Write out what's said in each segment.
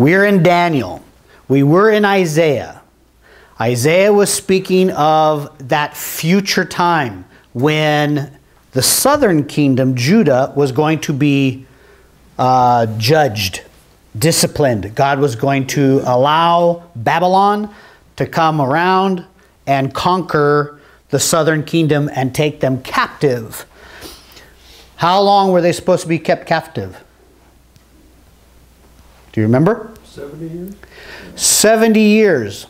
We're in Daniel. We were in Isaiah. Isaiah was speaking of that future time when the southern kingdom, Judah, was going to be judged, disciplined. God was going to allow Babylon to come around and conquer the southern kingdom and take them captive. How long were they supposed to be kept captive? Do you remember? 70 years. 70 years.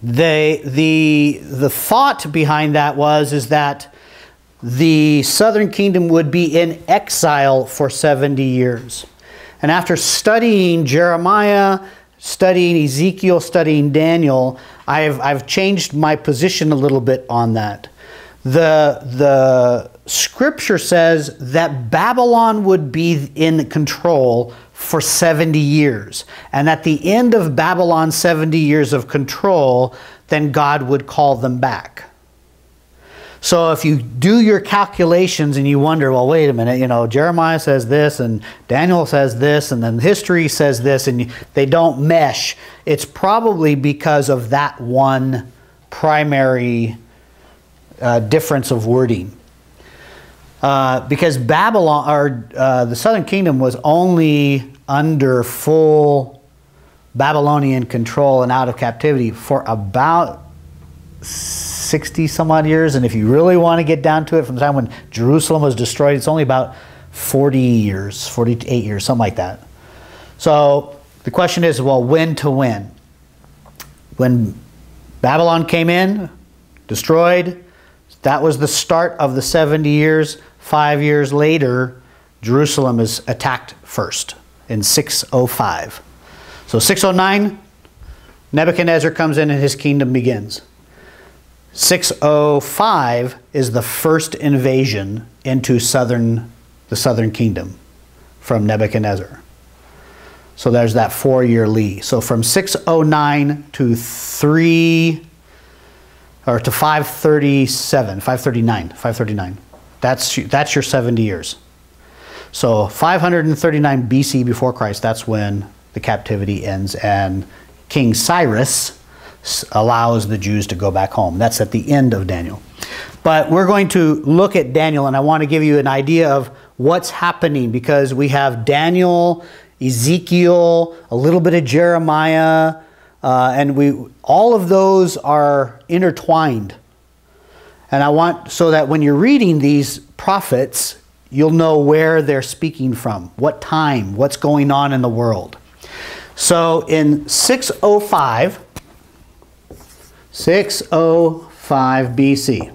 The thought behind that is that the southern kingdom would be in exile for 70 years. And after studying Jeremiah, studying Ezekiel, studying Daniel, I've changed my position a little bit on that. The scripture says that Babylon would be in control for 70 years. And at the end of Babylon's 70 years of control, then God would call them back. So if you do your calculations and you wonder, well, wait a minute, you know, Jeremiah says this and Daniel says this and then history says this and they don't mesh, it's probably because of that one primary difference of wording. Because Babylon, or the southern kingdom, was only under full Babylonian control and out of captivity for about 60 some odd years. And if you really want to get down to it, from the time when Jerusalem was destroyed, it's only about 40 years, 48 years, something like that. So the question is, well, when to when? When Babylon came in, destroyed, that was the start of the 70 years. 5 years later, Jerusalem is attacked first in 605. So 609, Nebuchadnezzar comes in and his kingdom begins. 605 is the first invasion into the southern kingdom from Nebuchadnezzar. So there's that 4-year lead. So from 609 to 539. That's your 70 years. So 539 BC before Christ, that's when the captivity ends and King Cyrus allows the Jews to go back home. That's at the end of Daniel. But we're going to look at Daniel, and I want to give you an idea of what's happening, because we have Daniel, Ezekiel, a little bit of Jeremiah, and all of those are intertwined. And I want, so that when you're reading these prophets, you'll know where they're speaking from, what time, what's going on in the world. So in 605 BC,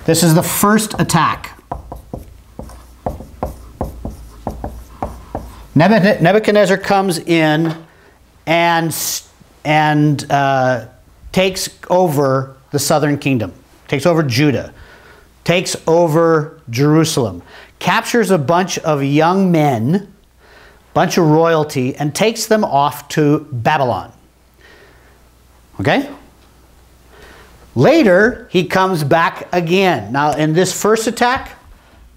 this is the first attack. Nebuchadnezzar comes in and takes over the southern kingdom, takes over Judah, takes over Jerusalem, captures a bunch of young men, bunch of royalty, and takes them off to Babylon. Okay? Later, he comes back again. Now, in this first attack,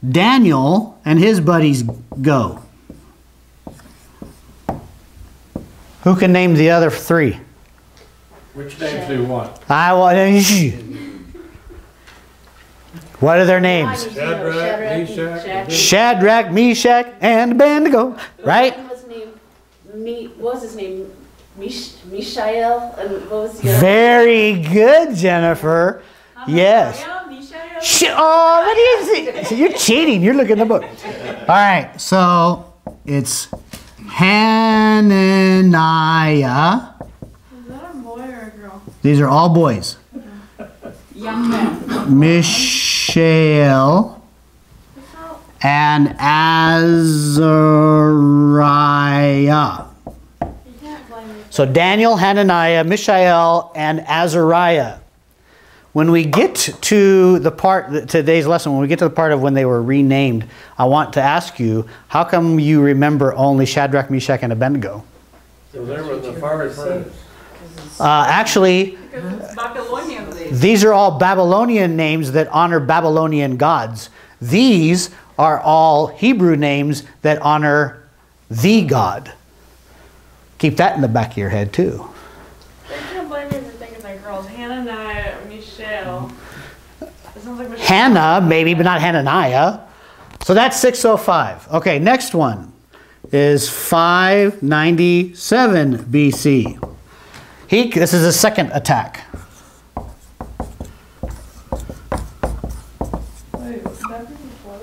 Daniel and his buddies go. Who can name the other three? Which names do you want? I want. What are their names? Shadrach, Meshach, and Abednego. Right? What was his name? Mishael, and what was the other? Very good, Jennifer. Yes. Oh, what is it? You're cheating. You're looking at the book. All right. So it's Hananiah. Is that a boy or a girl? These are all boys. Young man. Mishael and Azariah. So Daniel, Hananiah, Mishael, and Azariah. When we get to the part, today's lesson, when we get to the part of when they were renamed, I want to ask you, how come you remember only Shadrach, Meshach, and Abednego? So they were the fiery furnace. Actually, these are all Babylonian names that honor Babylonian gods. These are all Hebrew names that honor the God. Keep that in the back of your head too. They can't blame me for thinking they're girls. Hananiah, Mishael. It sounds like Michelle. Hannah, maybe, but not Hananiah. So that's 605. Okay, next one is 597 BC. This is a second attack. Wait, would that be before?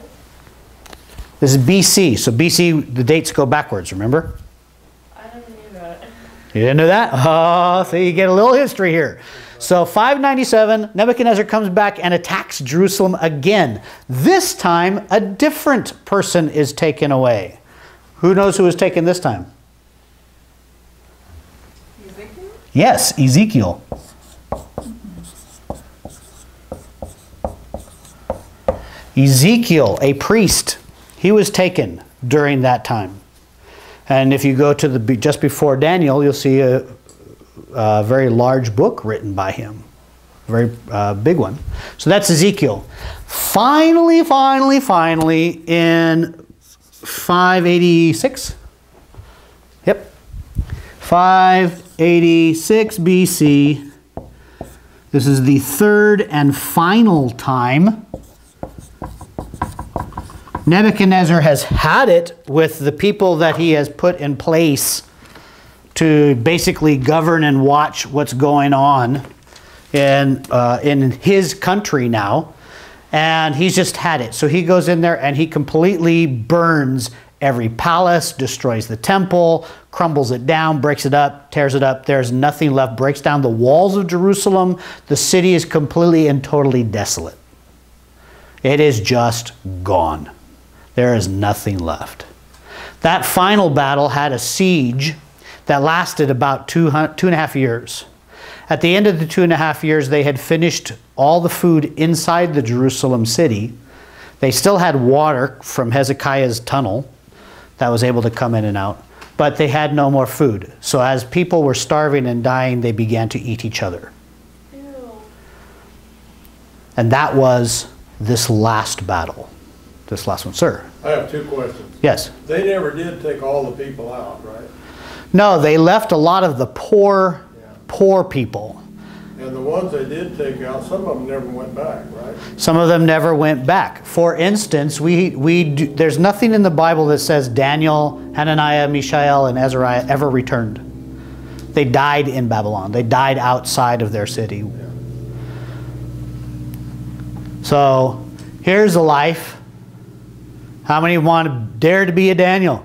This is BC. So BC, the dates go backwards, remember? I never knew that. You didn't know that? Oh, so you get a little history here. So 597, Nebuchadnezzar comes back and attacks Jerusalem again. This time, a different person is taken away. Who knows who was taken this time? Ezekiel? Yes, Ezekiel. Ezekiel, a priest, he was taken during that time. And if you go to the just before Daniel, you'll see a very large book written by him. A very big one. So that's Ezekiel. Finally, in 586. Yep. 586 BC. This is the third and final time Nebuchadnezzar has had it with the people that he has put in place to basically govern and watch what's going on in his country now. And he's just had it. So he goes in there and he completely burns every palace, destroys the temple, crumbles it down, breaks it up, tears it up. There's nothing left, breaks down the walls of Jerusalem. The city is completely and totally desolate. It is just gone. There is nothing left. That final battle had a siege that lasted about two and a half years. At the end of the 2.5 years, they had finished all the food inside the Jerusalem city. They still had water from Hezekiah's tunnel that was able to come in and out, but they had no more food. So as people were starving and dying, they began to eat each other. Ew. And that was this last battle. This last one, sir. I have two questions. Yes. They never did take all the people out, right? No, they left a lot of the poor people. And the ones they did take out, some of them never went back, right? Some of them never went back. For instance, there's nothing in the Bible that says Daniel, Hananiah, Mishael, and Azariah ever returned. They died in Babylon. They died outside of their city. Yeah. So here's a life. How many want to dare to be a Daniel?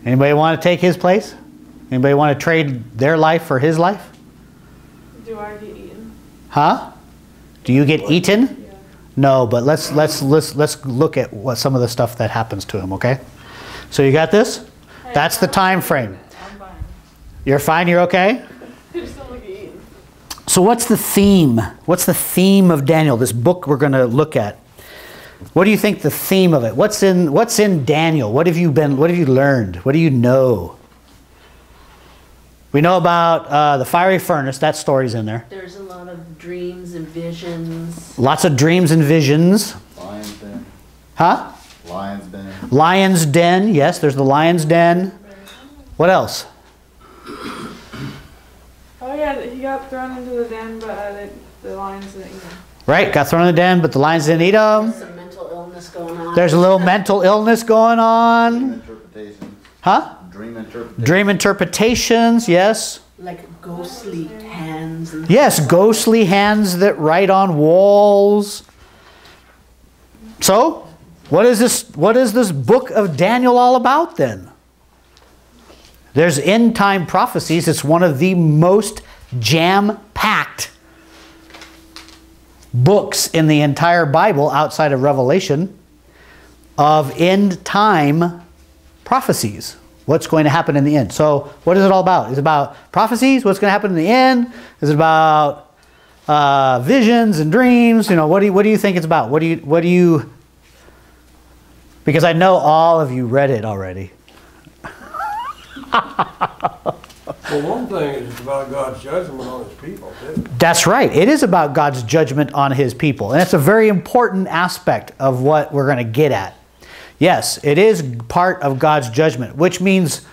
Anybody want to take his place? Anybody want to trade their life for his life? Do I get eaten? Huh? Do you get eaten? Yeah. No, but let's look at what some of the stuff that happens to him, okay? So you got this? Hey, That's the time frame. I'm fine. You're fine, you're okay? I just don't like eating. So what's the theme? What's the theme of Daniel, this book we're going to look at? What do you think the theme of it? What's in Daniel? What have you learned? What do you know? We know about the fiery furnace. That story's in there. There's a lot of dreams and visions. Lots of dreams and visions. Lion's Den. Huh? Lion's Den. Lion's den. Yes, there's the lion's den. What else? Oh yeah, he got thrown into the den, but the lions didn't eat him. Right, got thrown in the den, but the lions didn't eat him. Some mental illness going on. There's a little mental illness going Dream on. interpretation. Huh? Dream interpretation. Dream interpretations, yes. Like ghostly hands. And Yes, ghostly hands that write on walls. So, what is this book of Daniel all about then? There's end time prophecies. It's one of the most jam-packed books in the entire Bible outside of Revelation of end time prophecies. What's going to happen in the end? So what is it all about? Is it about prophecies? What's going to happen in the end? Is it about visions and dreams? You know, what do you think it's about? What do you? Because I know all of you read it already. Well, one thing is it's about God's judgment on his people, too. That's right. It is about God's judgment on his people. And it's a very important aspect of what we're going to get at. Yes, it is part of God's judgment, which means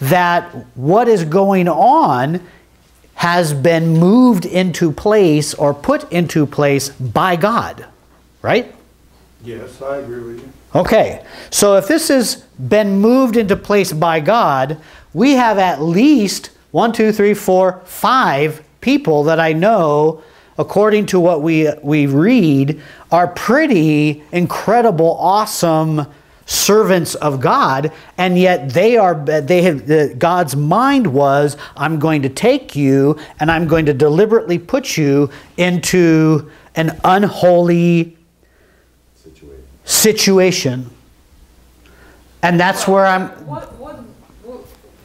that what is going on has been moved into place or put into place by God, right? Yes, I agree with you. Okay, so if this has been moved into place by God, we have at least 1, 2, 3, 4, 5 people that I know, according to what we read, are pretty incredible, awesome servants of God, and yet God's mind was, I'm going to take you and I'm going to deliberately put you into an unholy situation. And that's where I'm...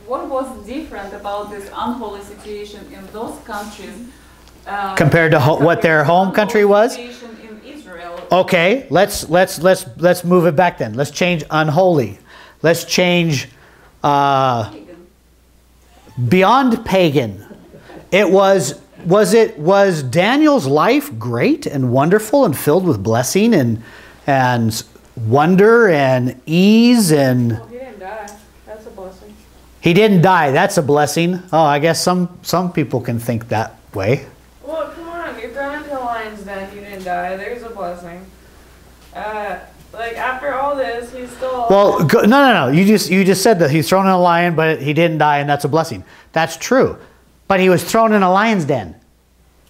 What was different about this unholy situation in those countries compared to what their home country was? In Israel. Okay, let's move it back then. Let's change unholy. Let's change beyond pagan. Was Daniel's life great and wonderful and filled with blessing and wonder and ease and... Well, he didn't die. That's a blessing. He didn't die. That's a blessing. Oh, I guess some people can think that way. Well, come on. You're thrown into a lion's den. You didn't die. There's a blessing. Like, after all this, he's still... Well, no. You just said that he's thrown in a lion, but he didn't die, and that's a blessing. That's true. But he was thrown in a lion's den.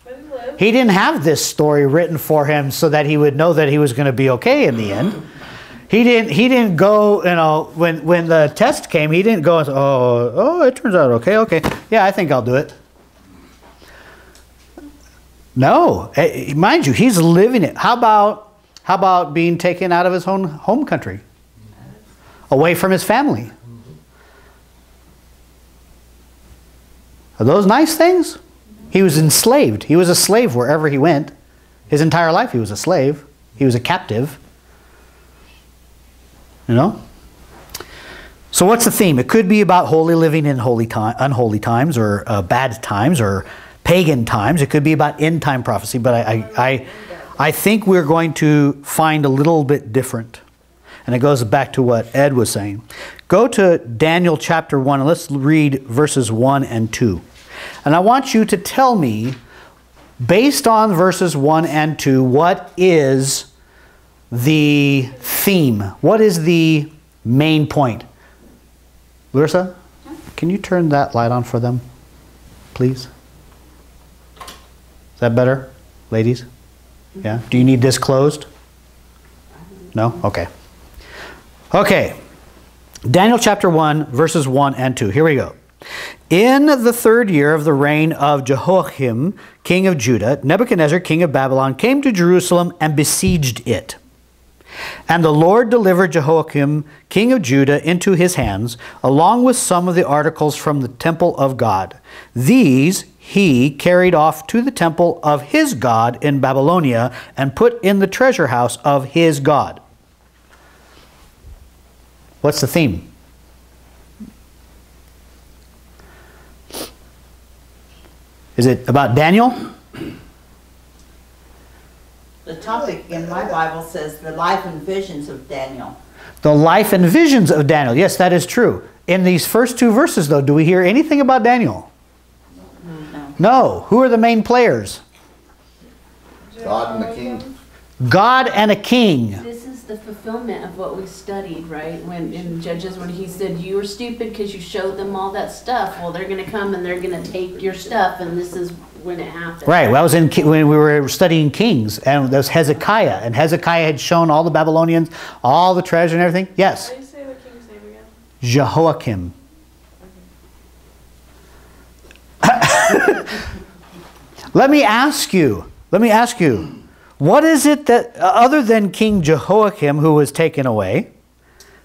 But he lived. He didn't have this story written for him so that he would know that he was going to be okay in the end. He didn't go, when the test came, he didn't go and say, oh, it turns out okay. Yeah, I think I'll do it. No, mind you, he's living it. How about being taken out of his own home country? Away from his family? Are those nice things? He was enslaved. He was a slave wherever he went. His entire life he was a slave. He was a captive. You know? So what's the theme? It could be about holy living in unholy times, or bad times, or pagan times. It could be about end time prophecy, but I think we're going to find a little bit different. And it goes back to what Ed was saying. Go to Daniel chapter 1 and let's read verses 1 and 2. And I want you to tell me, based on verses 1 and 2, what is the theme? What is the main point? Larissa, can you turn that light on for them, please? Is that better, ladies? Yeah? Do you need this closed? No? Okay. Okay. Daniel chapter 1, verses 1 and 2. Here we go. In the 3rd year of the reign of Jehoiakim, king of Judah, Nebuchadnezzar, king of Babylon, came to Jerusalem and besieged it. And the Lord delivered Jehoiakim, king of Judah, into his hands, along with some of the articles from the temple of God. These he carried off to the temple of his God in Babylonia and put in the treasure house of his God. What's the theme? Is it about Daniel? The topic in my Bible says the life and visions of Daniel. The life and visions of Daniel. Yes, that is true. In these first 2 verses, though, do we hear anything about Daniel? No. No. Who are the main players? God and the king. God and a king. This is the fulfillment of what we studied, right? When in Judges, when he said, you were stupid because you showed them all that stuff. Well, they're going to come and they're going to take your stuff, and this is when it happened. Right. Well, that was when we were studying Kings, and that was Hezekiah. And Hezekiah had shown all the Babylonians all the treasure and everything. Yes. How do you say the king's name again? Jehoiakim. Let me ask you, what is it that, other than King Jehoiakim, who was taken away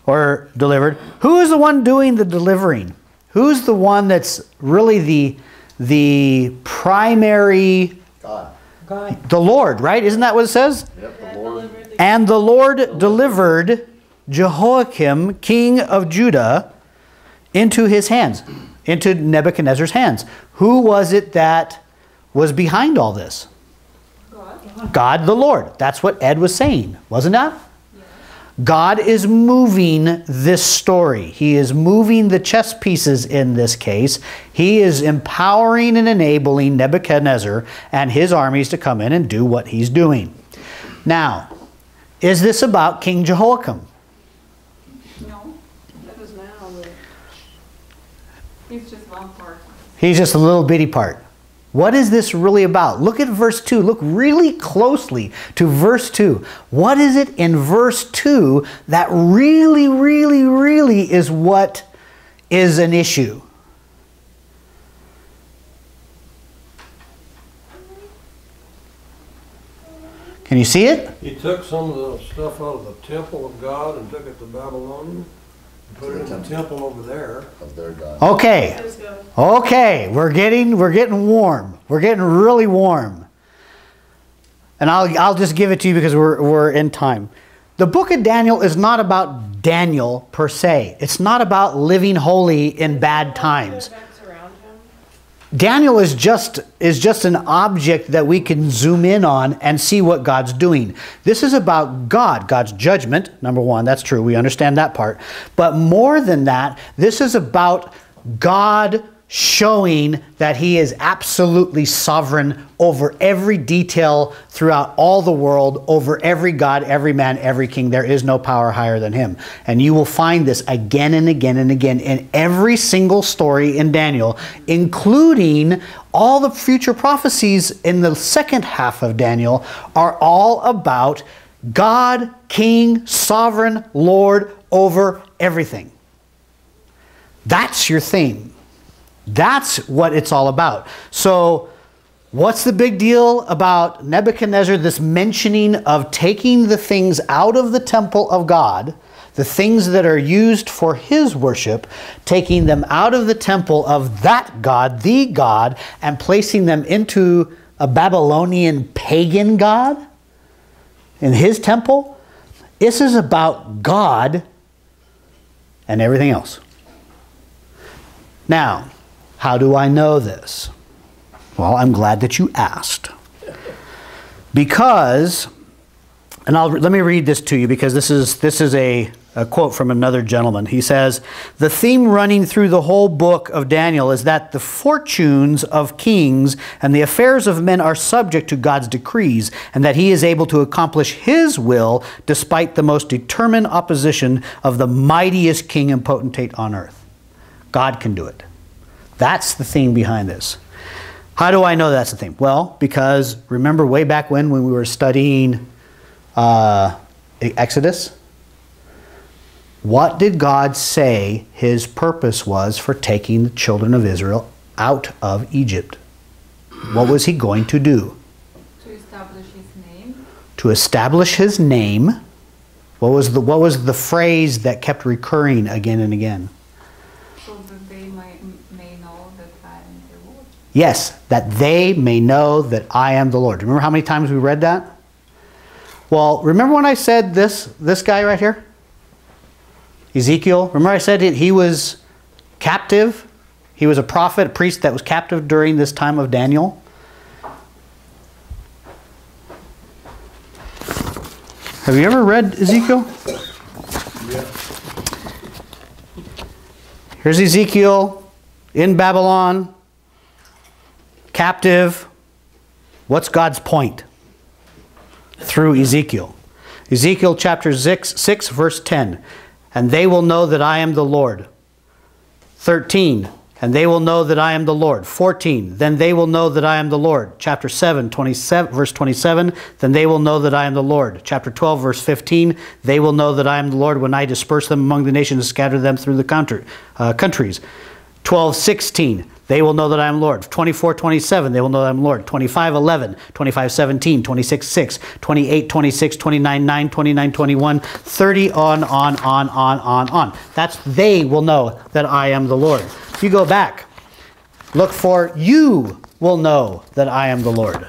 or delivered, who is the one doing the delivering? Who's the one that's really the primary? God. The Lord, right? Isn't that what it says? Yep, the Lord. And the Lord delivered Jehoiakim, king of Judah, into his hands, into Nebuchadnezzar's hands. Who was it that was behind all this? God the Lord. That's what Ed was saying, wasn't that? God is moving this story. He is moving the chess pieces in this case. He is empowering and enabling Nebuchadnezzar and his armies to come in and do what he's doing. Now, is this about King Jehoiakim? No, that is now, but he's just one part. He's just a little bitty part. What is this really about? Look at verse 2. Look really closely to verse 2. What is it in verse 2 that really, really, really is what is an issue? Can you see it? He took some of the stuff out of the temple of God and took it to Babylon and put it in the temple over there. Of their God. Okay. Let's go. Okay, we're getting warm. We're getting really warm. And I'll just give it to you because we're in time. The book of Daniel is not about Daniel per se. It's not about living holy in bad times. Events around him. Daniel is just an object that we can zoom in on and see what God's doing. This is about God, God's judgment, number one. That's true. We understand that part. But more than that, this is about God showing that he is absolutely sovereign over every detail throughout all the world, over every god, every man, every king. There is no power higher than him. And you will find this again and again and again in every single story in Daniel, including all the future prophecies in the second half of Daniel are all about God, King, Sovereign, Lord over everything. That's your theme. That's what it's all about. So what's the big deal about Nebuchadnezzar, this mentioning of taking the things out of the temple of God, the things that are used for his worship, taking them out of the temple of that God, the God, and placing them into a Babylonian pagan god in his temple? This is about God and everything else. Now, how do I know this? Well, I'm glad that you asked. Because, and let me read this to you because this is a quote from another gentleman. He says, the theme running through the whole book of Daniel is that the fortunes of kings and the affairs of men are subject to God's decrees, and that he is able to accomplish his will despite the most determined opposition of the mightiest king and potentate on earth. God can do it. That's the theme behind this. How do I know that's the theme? Well, because remember way back when we were studying Exodus? What did God say his purpose was for taking the children of Israel out of Egypt? What was he going to do? To establish his name. To establish his name. What was the phrase that kept recurring again and again? So that they may know that I am the Lord. Yes, that they may know that I am the Lord. Remember how many times we read that? Well, remember when I said this guy right here? Ezekiel. Remember I said he was captive? He was a prophet, a priest that was captive during this time of Daniel. Have you ever read Ezekiel? Yeah. Here's Ezekiel in Babylon, captive. What's God's point through Ezekiel? Ezekiel chapter 6 verse 10. And they will know that I am the Lord. 13. And they will know that I am the Lord. 14. Then they will know that I am the Lord. Chapter 7, verse 27. Then they will know that I am the Lord. Chapter 12, verse 15. They will know that I am the Lord when I disperse them among the nations and scatter them through the countries. 12:16. They will know that I am Lord. 24:27. They will know that I am Lord. 25:11. 25:17. 26:6. 28:26. 29:9. 29:21. 30 on. That's they will know that I am the Lord. If you go back, look for you will know that I am the Lord.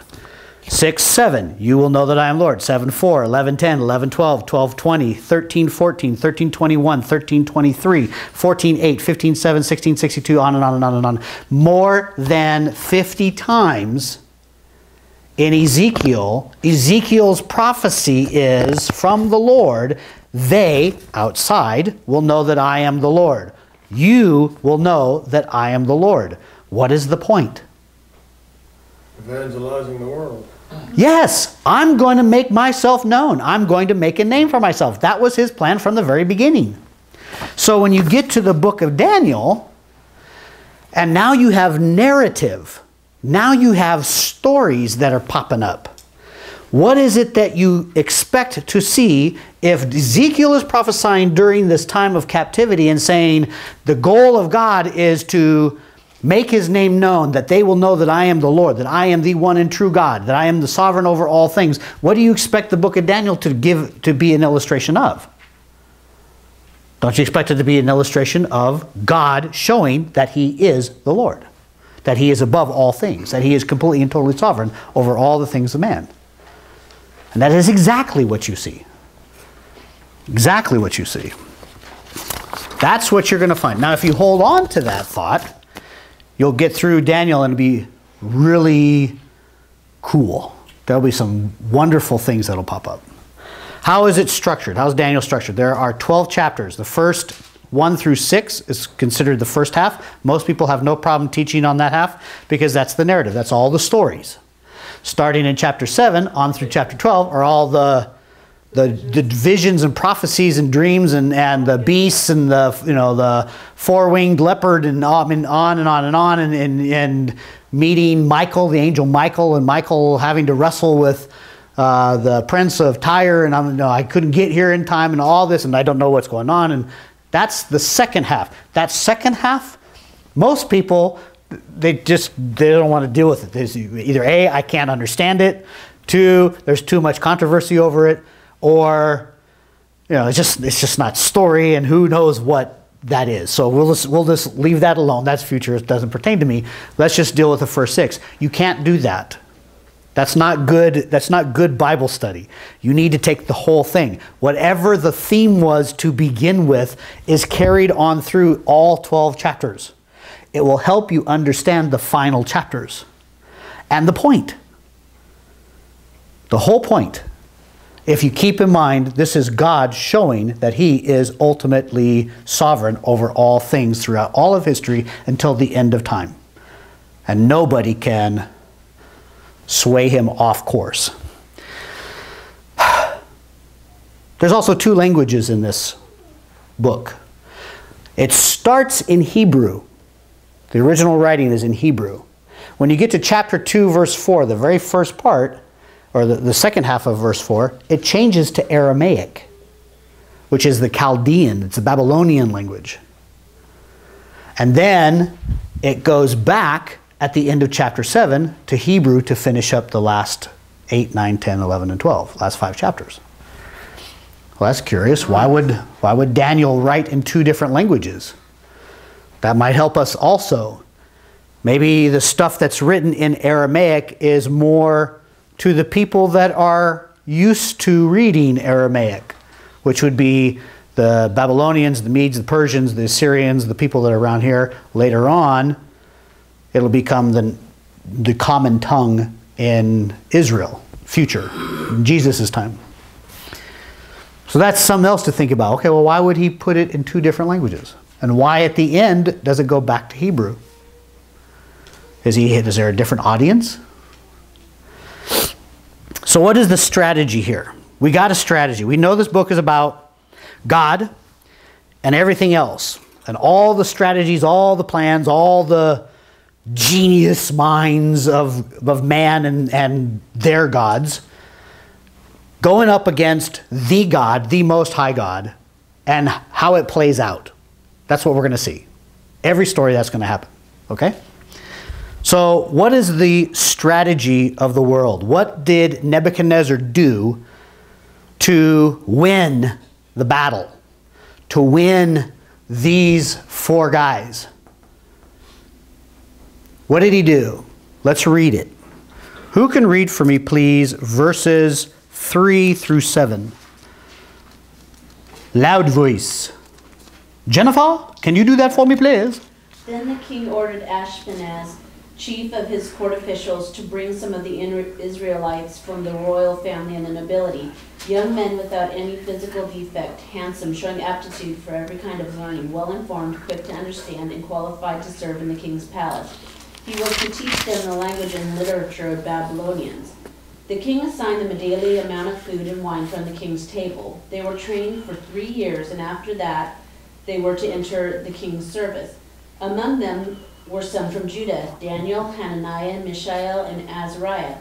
6:7. You will know that I am Lord. 7:4. 11:10. 11:12. 12:20. 13:14. 13:21. 13:23. 14:8. 15:7. 16:62. On and on and on and on. More than 50 times in Ezekiel, Ezekiel's prophecy is from the Lord They, outside, will know that I am the Lord. You will know that I am the Lord. What is the point? Evangelizing the world. Yes, I'm going to make myself known. I'm going to make a name for myself. That was his plan from the very beginning. So when you get to the book of Daniel, and now you have narrative, now you have stories that are popping up. What is it that you expect to see if Ezekiel is prophesying during this time of captivity and saying the goal of God is to make his name known, that they will know that I am the Lord, that I am the one and true God, that I am the sovereign over all things? What do you expect the book of Daniel to be an illustration of? Don't you expect it to be an illustration of God showing that he is the Lord, that he is above all things, that he is completely and totally sovereign over all the things of man? And that is exactly what you see. Exactly what you see. That's what you're going to find. Now, if you hold on to that thought, you'll get through Daniel and it'll be really cool. There'll be some wonderful things that'll pop up. How is it structured? How is Daniel structured? There are 12 chapters. The first 1 through 6 is considered the first half. Most people have no problem teaching on that half because that's the narrative. That's all the stories. Starting in chapter 7 on through chapter 12 are all the visions and prophecies and dreams and the beasts and the four-winged leopard and on and on and meeting Michael, the angel Michael, and Michael having to wrestle with the prince of Tyre, and I couldn't get here in time, and all this, and I don't know what's going on. And that's the second half. That second half, most people, they don't want to deal with it. There's either A, I can't understand it, 2, there's too much controversy over it, or it's just not story, and who knows what that is. So we'll just leave that alone. That's future. It doesn't pertain to me. Let's just deal with the first 6. You can't do that. That's not good. That's not good Bible study. You need to take the whole thing. Whatever the theme was to begin with is carried on through all 12 chapters. It will help you understand the final chapters and the point. The whole point. If you keep in mind, this is God showing that he is ultimately sovereign over all things throughout all of history until the end of time. And nobody can sway him off course. There's also 2 languages in this book. It starts in Hebrew. The original writing is in Hebrew. When you get to chapter 2, verse 4, the very first part, or the second half of verse 4, it changes to Aramaic, which is the Chaldean. It's the Babylonian language. And then it goes back at the end of chapter 7 to Hebrew to finish up the last 8, 9, 10, 11, and 12, last 5 chapters. Well, that's curious. Why would Daniel write in 2 different languages? That might help us also. Maybe the stuff that's written in Aramaic is more to the people that are used to reading Aramaic, which would be the Babylonians, the Medes, the Persians, the Assyrians, the people that are around here. Later on, it'll become the common tongue in Israel, future, in Jesus' time. So that's something else to think about. Okay, well, why would he put it in 2 different languages? And why at the end does it go back to Hebrew? Is there a different audience? So what is the strategy here? We got a strategy. We know this book is about God and everything else. And all the strategies, all the plans, all the genius minds of man and their gods going up against the God, the Most High God, and how it plays out. That's what we're going to see. Every story that's going to happen. Okay? So what is the strategy of the world? What did Nebuchadnezzar do to win the battle? To win these 4 guys? What did he do? Let's read it. Who can read for me, please, verses 3 through 7? Loud voice. Jennifer, can you do that for me, please? Then the king ordered Ashpenaz, chief of his court officials, to bring some of the Israelites from the royal family and the nobility, Young men without any physical defect, handsome, showing aptitude for every kind of learning, well-informed, quick to understand, and qualified to serve in the king's palace. He was to teach them the language and literature of Babylonians. The king assigned them a daily amount of food and wine from the king's table. They were trained for 3 years, and after that they were to enter the king's service. Among them were some from Judah: Daniel, Hananiah, Mishael, and Azariah.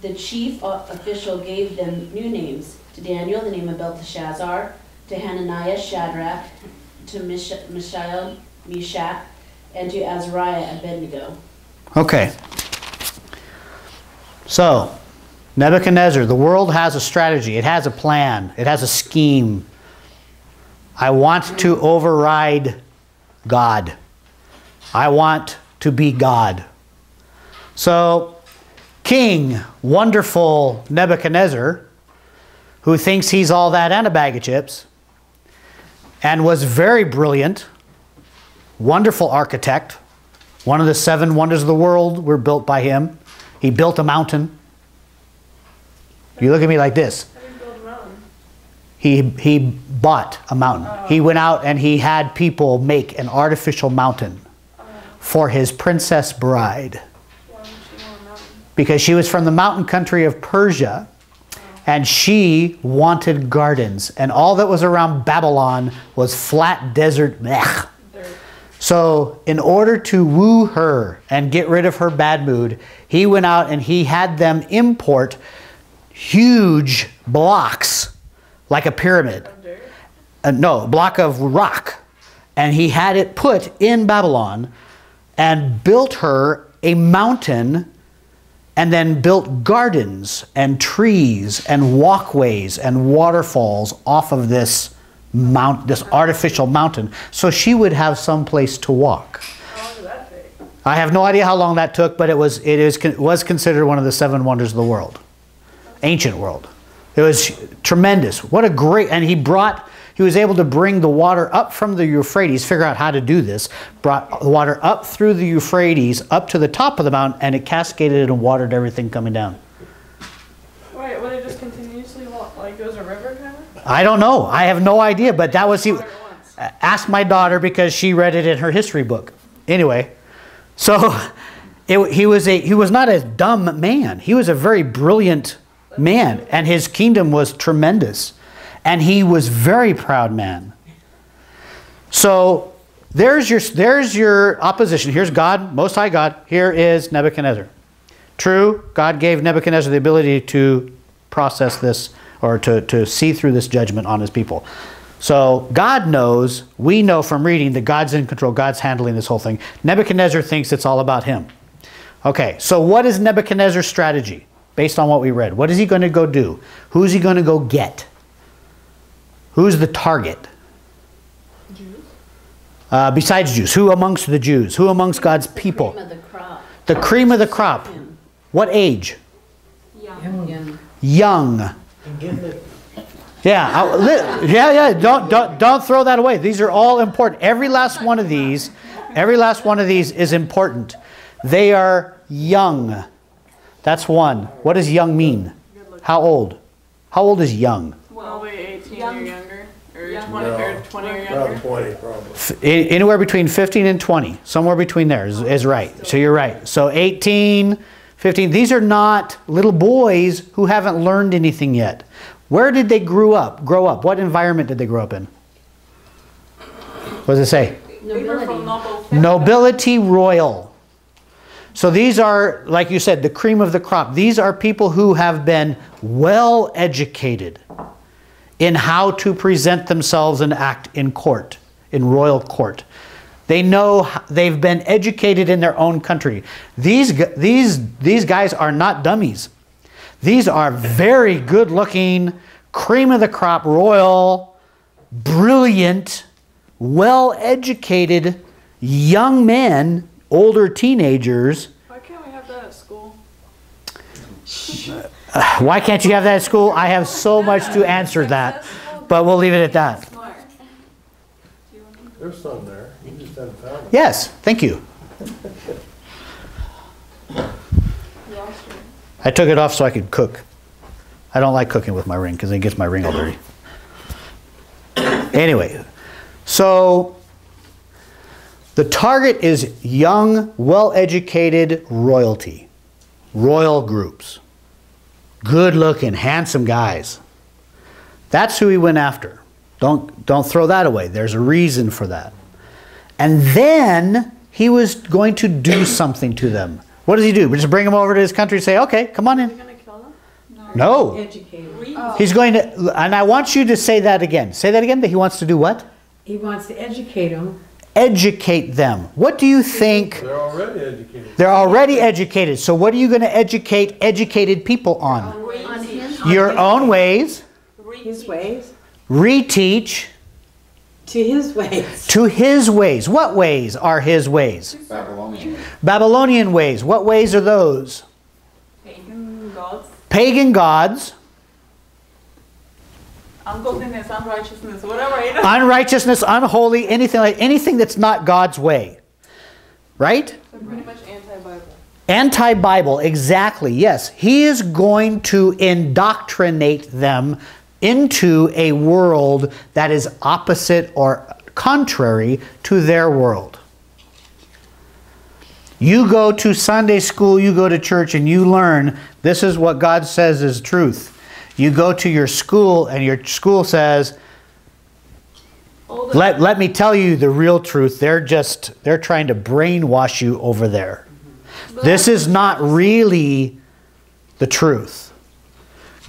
The chief official gave them new names. To Daniel, the name of Belteshazzar; to Hananiah, Shadrach; to Mishael, Meshach; and to Azariah, Abednego. Okay. So, Nebuchadnezzar, the world has a strategy. It has a plan. It has a scheme. I want to override God. I want to be God. So, King, wonderful Nebuchadnezzar, who thinks he's all that and a bag of chips, and was very brilliant, wonderful architect. One of the 7 wonders of the world were built by him. He built a mountain. You look at me like this. How do you build a mountain? He bought a mountain. He went out and he had people make an artificial mountain for his princess bride. Why would she want a mountain? Because she was from the mountain country of Persia, and she wanted gardens, and all that was around Babylon was flat desert mech. Dirt. So in order to woo her and get rid of her bad mood, he went out and he had them import huge blocks, like a pyramid. Of dirt? No, a block of rock. And he had it put in Babylon and built her a mountain, and then built gardens and trees and walkways and waterfalls off of this this artificial mountain, so she would have some place to walk. How long did that take? I have no idea how long that took, but it was considered one of the 7 wonders of the world, ancient world. It was tremendous. What a great, and he was able to bring the water up from the Euphrates, figure out how to do this, brought the water up through the Euphrates, up to the top of the mountain, and it cascaded and watered everything coming down. Wait, would it just continuously walk, like it was a river kind of? I don't know. I have no idea, but that was, Water at once. ask my daughter because she read it in her history book. Anyway, so he was not a dumb man. He was a very brilliant man, and his kingdom was tremendous. And he was very proud man. So there's your opposition. Here's God, Most High God. Here is Nebuchadnezzar. True, God gave Nebuchadnezzar the ability to process this, or to see through this judgment on his people. So God knows, we know from reading that God's in control, God's handling this whole thing. Nebuchadnezzar thinks it's all about him. Okay, so what is Nebuchadnezzar's strategy based on what we read? What is he going to go do? Who's he going to go get? Who's the target? Jews? Besides Jews, who amongst the Jews? Who amongst God's people? The cream of the crop. The cream of the crop. What age? Young. Young. Yeah, don't throw that away. These are all important. Every last one of these is important. They are young. That's one. What does young mean? How old? How old is young? Probably 18 or younger, or 20 or 20 or Around younger. 20 probably. Anywhere between 15 and 20. Somewhere between there is right. So you're right. So 18, 15. These are not little boys who haven't learned anything yet. Where did they grow up? What environment did they grow up in? What does it say? They were from noble family. Nobility royal. So these are, like you said, the cream of the crop. These are people who have been well educated in how to present themselves and act in court, in royal court. They know, they've been educated in their own country. These guys are not dummies. These are very good looking, cream of the crop, royal, brilliant, well educated young men, older teenagers. Why can't we have that at school? Why can't you have that at school? I have so much to answer that, but we'll leave it at that. Smart. There's some there. You just haven't found them. Yes, thank you. You lost your. I took it off so I could cook. I don't like cooking with my ring because it gets my ring all dirty. Anyway, so the target is young, well-educated royalty. Royal groups. Good-looking, handsome guys. That's who he went after. Don't throw that away. There's a reason for that. And then he was going to do something to them. What does he do? Just bring them over to his country and say, okay, come on in. Are you going to kill them? No. Educated. He's going to, and I want you to say that again. Say that again, that he wants to do what? He wants to educate them. Educate them. What do you think? They're already educated. They're already educated. So what are you going to educate educated people on? On him. Your own ways. His ways. Reteach To his ways. to his ways. What ways are his ways? Babylonian. Babylonian ways. What ways are those? Pagan gods. Pagan gods. Ungodliness, unrighteousness, whatever. You know? Unrighteousness, unholy, anything that's not God's way. Right? So pretty much anti-Bible. Anti-Bible, exactly, yes. He is going to indoctrinate them into a world that is opposite or contrary to their world. You go to Sunday school, you go to church, and you learn this is what God says is truth. You go to your school, and your school says, let me tell you the real truth. They're trying to brainwash you over there. This is not really the truth.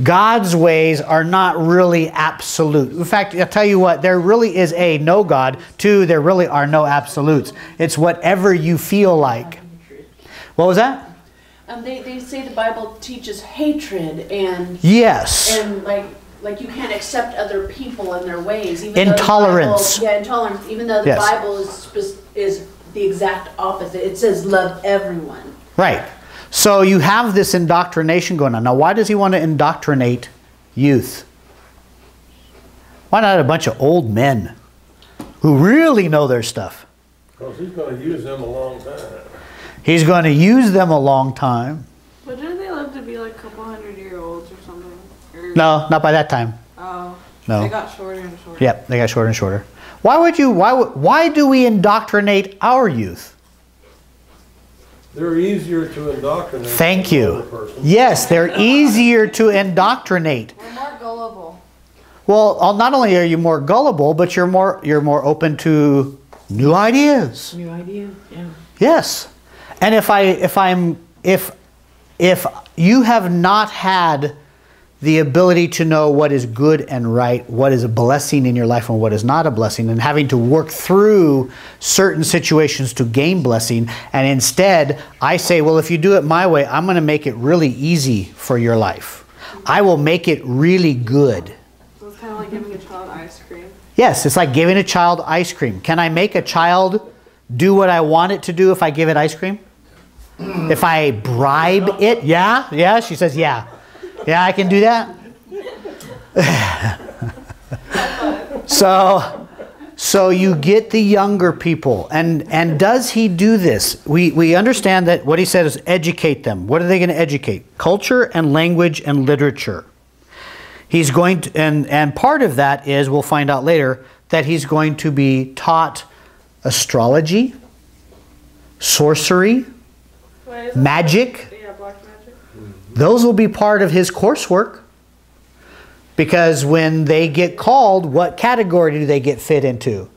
God's ways are not really absolute. In fact, I'll tell you what, there really is a no God. Two, there really are no absolutes. It's whatever you feel like. What was that? They say the Bible teaches hatred and Yes. and like you can't accept other people and their ways. Even Intolerance. Though the Bible, intolerance. Even though the Yes. Bible is the exact opposite. It says love everyone. Right. So you have this indoctrination going on. Now, why does he want to indoctrinate youth? Why not a bunch of old men who really know their stuff? Because he's going to use them a long time. He's going to use them a long time. But didn't they live to be like a couple 100-year-olds or something? Or, No, not by that time. Oh. No. They got shorter and shorter. Yep, they got shorter and shorter. Why do we indoctrinate our youth? They're easier to indoctrinate. Thank than you. another person. Yes, they're easier to indoctrinate. We're more gullible. Well, not only are you more gullible, but you're more open to new ideas. New idea. Yeah. Yes. And if you have not had the ability to know what is good and right, what is a blessing in your life and what is not a blessing, and having to work through certain situations to gain blessing, and instead I say, well, if you do it my way, I'm going to make it really easy for your life. I will make it really good. So it's kind of like giving a child ice cream. Yes, it's like giving a child ice cream. Can I make a child do what I want it to do if I give it ice cream? If I bribe it? Yeah? Yeah? She says, yeah. Yeah, I can do that. So you get the younger people. And does he do this? We understand that what he said is educate them. What are they going to educate? Culture and language and literature. He's going to, and part of that is, we'll find out later, that he's going to be taught astrology, sorcery, magic. Yeah, black magic. Those will be part of his coursework. Because when they get called, what category do they get fit into?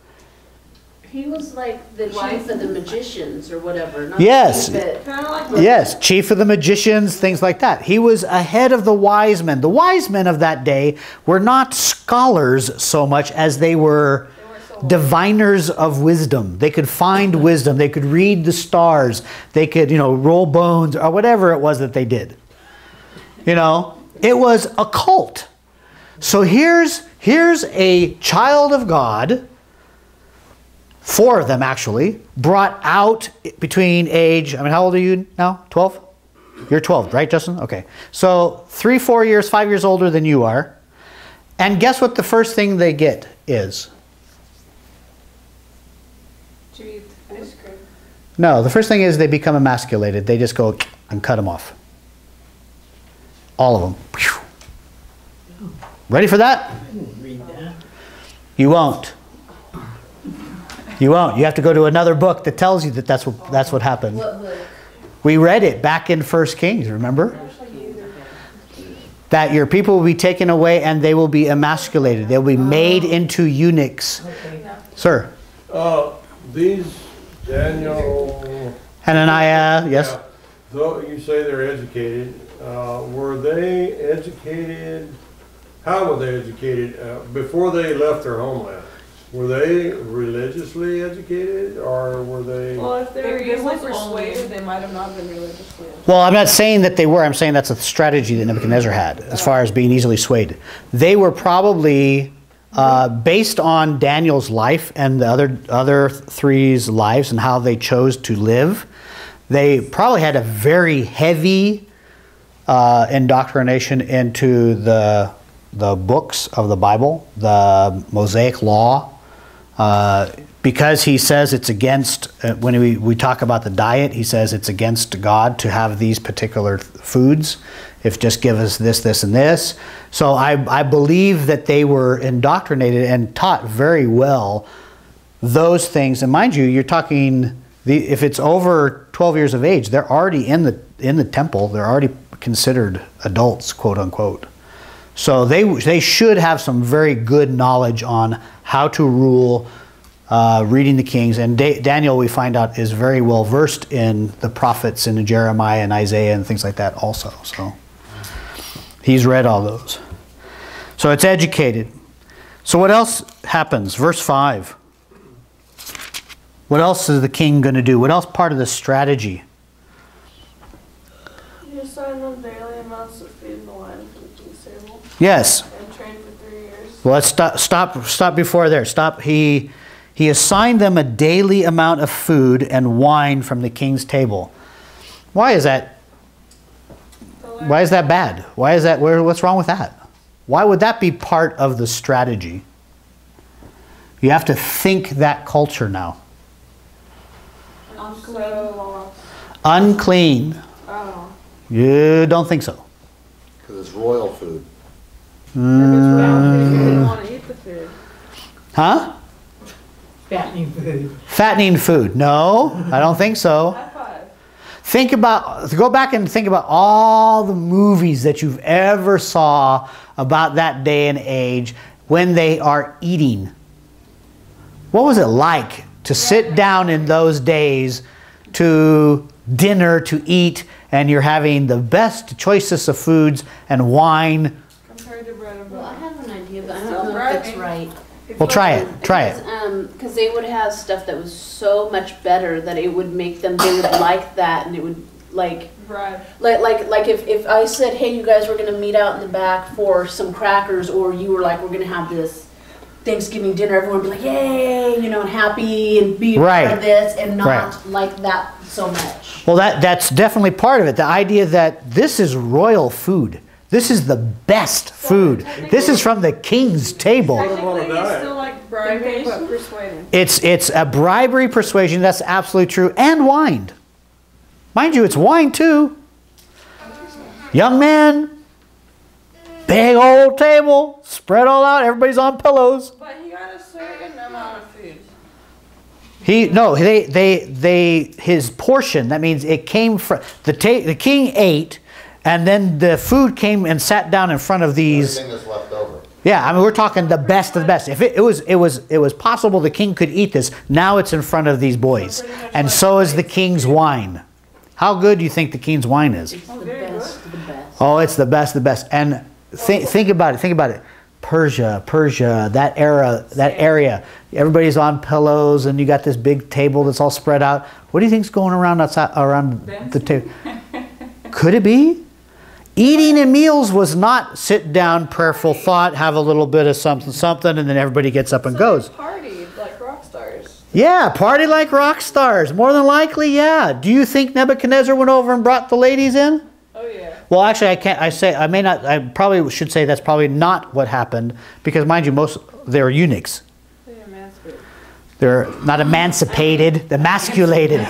He was like the chief of the magicians or whatever. Not Yes. the chief, Kind of like Yes, chief of the magicians, things like that. He was ahead of the wise men. The wise men of that day were not scholars so much as they were diviners of wisdom. They could find wisdom. They could read the stars. They could, roll bones or whatever it was that they did. It was a cult. So here's a child of God, 4 of them actually, brought out between age, how old are you now? 12? You're 12, right, Justin? Okay. So 3, 4 years, 5 years older than you are. And guess what the first thing they get is? to eat ice cream. No, the first thing is they become emasculated. They just go and cut them off. All of them. Ready for that? Read that. You won't. You won't. You have to go to another book that tells you that that's what happened. What book? We read it back in 1 Kings, remember? That your people will be taken away and they will be emasculated. They'll be made into eunuchs. Sir? These Daniel... Hananiah, yes? Yeah, though you say they're educated, were they educated? How were they educated before they left their homeland? Were they religiously educated, or were they? Well, if they were easily persuaded, they might have not been religiously educated. Well, I'm not saying that they were. I'm saying that's a strategy that Nebuchadnezzar had as far as being easily swayed. They were probably based on Daniel's life and the other three's lives and how they chose to live. They probably had a very heavy indoctrination into the books of the Bible, the Mosaic Law, because he says it's against, when we talk about the diet, he says it's against God to have these particular foods. If just give us this, this, and this. So I believe that they were indoctrinated and taught very well those things. And mind you, you're talking, if it's over 12 years of age, they're already in the temple. They're already considered adults, quote unquote. So they should have some very good knowledge on how to rule, reading the Kings. And Daniel, we find out, is very well versed in the prophets and Jeremiah and Isaiah and things like that also. So he's read all those. So it's educated. So what else happens? Verse 5. What else is the king going to do? What else part of the strategy? You assign them daily amounts of food and wine for the king's table. Yes. And train for 3 years. Well, let's stop before there. Stop. He assigned them a daily amount of food and wine from the king's table. Why is that? Why is that bad? Why is that? What's wrong with that? Why would that be part of the strategy? You have to think that culture now. So, Unclean. oh. You don't think so? Because it's royal food. If it's round food, you didn't want to eat the food. Huh? Fattening food. Fattening food. No, I don't think so. High five. Go back and think about all the movies that you've ever saw about that day and age when they are eating. What was it like to sit down in those days to dinner to eat, and you're having the best, choicest of foods and wine? Compared to bread and Well, I butter. have an idea, but I It's don't still know if it's bribing. right. Well, try it. Because they would have stuff that was so much better that it would make them, they would like that, and it would, like if I said, hey, you guys were going to meet out in the back for some crackers, or you were like, we're going to have this Thanksgiving dinner, everyone would be like, yay, and happy and be a part of this, and not like that so much. Well, that's definitely part of it. The idea that this is royal food. This is the best food. This is from the king's table. Technically, it's still like bribing, but persuading. It's a bribery persuasion. That's absolutely true. And wine. Mind you, it's wine too. Young man, big old table, spread all out. Everybody's on pillows. But he got a certain amount of food. His portion. That means it came from the king ate, and then the food came and sat down in front of these. Everything that's left over. Yeah, I mean, we're talking the best of the best. If it was possible the king could eat this, now it's in front of these boys, and so is the king's wine. How good do you think the king's wine is? It's the best of the best. Oh, it's the best of the best. And think about it. Persia, that area. Everybody's on pillows, and you got this big table that's all spread out. What do you think's going around around the table? Could it be? Eating in meals was not sit down, prayerful thought, have a little bit of something, and then everybody gets up and goes. They partied like rock stars. Yeah, party like rock stars. More than likely, yeah. Do you think Nebuchadnezzar went over and brought the ladies in? Oh yeah. Well, actually, I probably should say that's probably not what happened, because mind you, they're eunuchs. They emancipated. They're not emancipated, emasculated.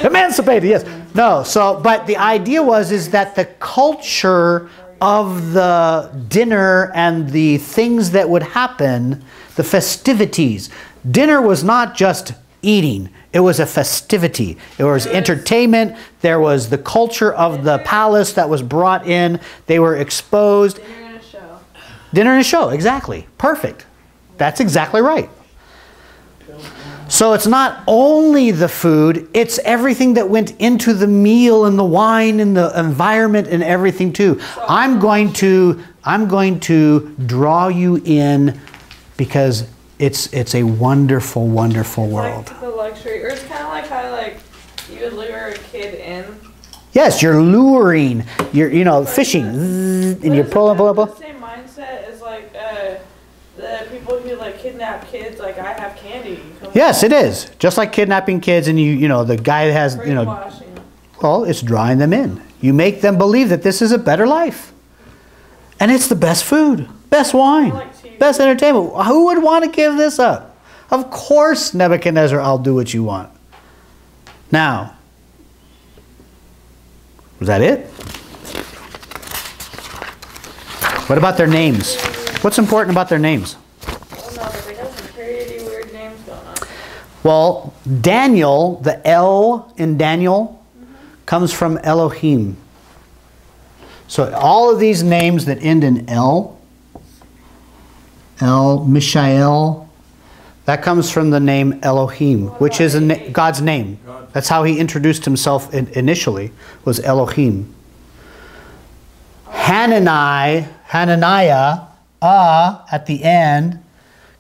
Emancipated, yes. No, but the idea is that the culture of the dinner and the things that would happen, the festivities. Dinner was not just eating. It was a festivity. There was entertainment. There was the culture of the palace that was brought in. They were exposed. Dinner and a show. Dinner and a show, exactly. Perfect. That's exactly right. So it's not only the food, it's everything that went into the meal and the wine and the environment and everything too. I'm going to draw you in because it's a wonderful, wonderful world. Like the luxury, or it's kind of like how like you would lure a kid in. Yes, you're luring. You're fishing, and you're pulling. The same mindset as like the people who like kidnap kids. Like I have candy. Yes, it is. Just like kidnapping kids, and the guy that has Brainwashing. Well, it's drawing them in. You make them believe that this is a better life, and it's the best food, best wine, best entertainment. Who would want to give this up? Of course, Nebuchadnezzar, I'll do what you want. Now, was that it? What about their names? What's important about their names? Oh no, but they got some pretty weird names going on. Well, Daniel, the L in Daniel, comes from Elohim. So all of these names that end in L, Mishael, that comes from the name Elohim, which is God's name. That's how he introduced himself initially, was Elohim. Hananiah, at the end,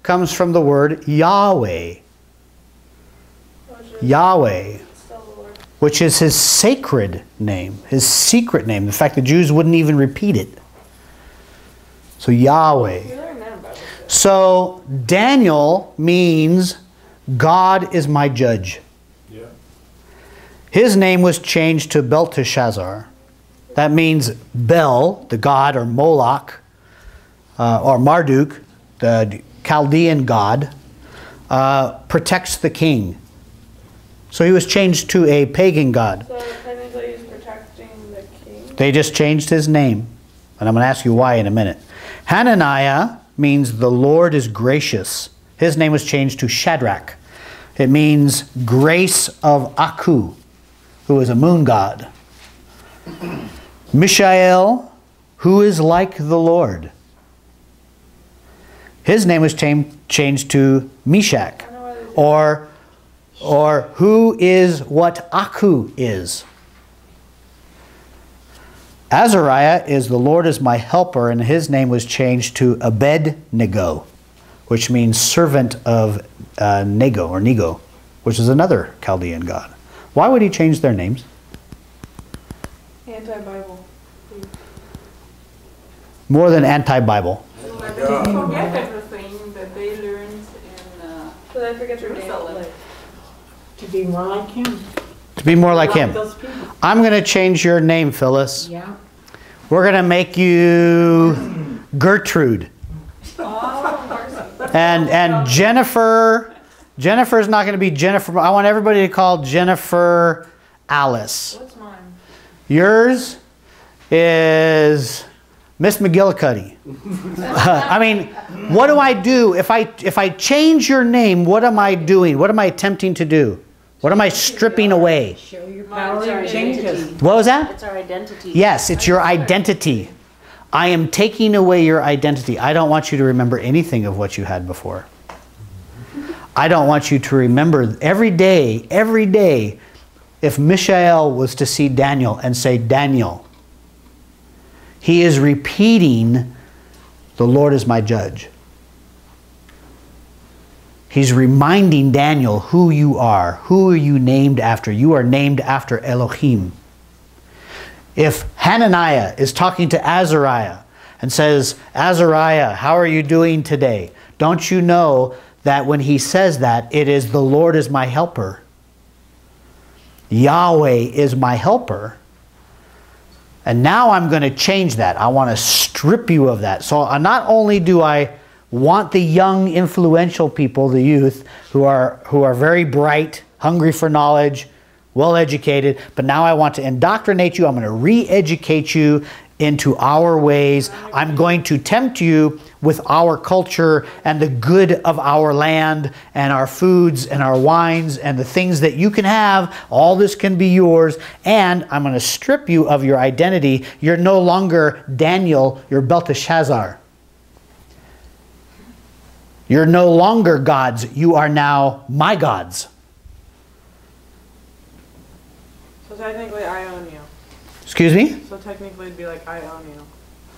comes from the word Yahweh. Yahweh, which is his sacred name, his secret name. In fact, the Jews wouldn't even repeat it. So Yahweh. So Daniel means God is my judge. Yeah. His name was changed to Belteshazzar. That means Bel, the god, or Moloch, or Marduk, the Chaldean god, protects the king. So he was changed to a pagan god. So technically he's protecting the king? They just changed his name. And I'm going to ask you why in a minute. Hananiah means the Lord is gracious. His name was changed to Shadrach. It means grace of Aku, who is a moon god. Mishael, who is like the Lord. His name was changed to Meshach, or who is what Aku is. Azariah is the Lord is my helper, and his name was changed to Abednego, which means servant of Nego, which is another Chaldean god. Why would he change their names? Anti-Bible. More than anti-Bible. So that they forget everything that they learned in So they forget your name. Jerusalem. To be more like him. To be more like him. Those people. I'm going to change your name, Phyllis. Yeah. We're going to make you Gertrude. And Jennifer's not going to be Jennifer. I want everybody to call Jennifer Alice. What's mine? Yours is Miss McGillicuddy. I mean, what do I do? If I change your name, what am I doing? What am I attempting to do? What am I stripping away? Show your Mine's power our and changes. identity. What was that? It's our identity. Yes, it's your identity. I am taking away your identity. I don't want you to remember anything of what you had before. I don't want you to remember every day, if Mishael was to see Daniel and say, Daniel, he is repeating, the Lord is my judge. He's reminding Daniel who you are. Who are you named after? You are named after Elohim. If Hananiah is talking to Azariah and says, Azariah, how are you doing today? Don't you know that when he says that, it is the Lord is my helper. Yahweh is my helper. And now I'm going to change that. I want to strip you of that. So not only do I want the young, influential people, the youth, who are very bright, hungry for knowledge, well-educated, but now I want to indoctrinate you. I'm going to re-educate you into our ways. I'm going to tempt you with our culture and the good of our land and our foods and our wines and the things that you can have. All this can be yours. And I'm going to strip you of your identity. You're no longer Daniel, you're Belteshazzar. You're no longer gods. You are now my gods. So technically I own you. Excuse me? So technically it'd be like I own you.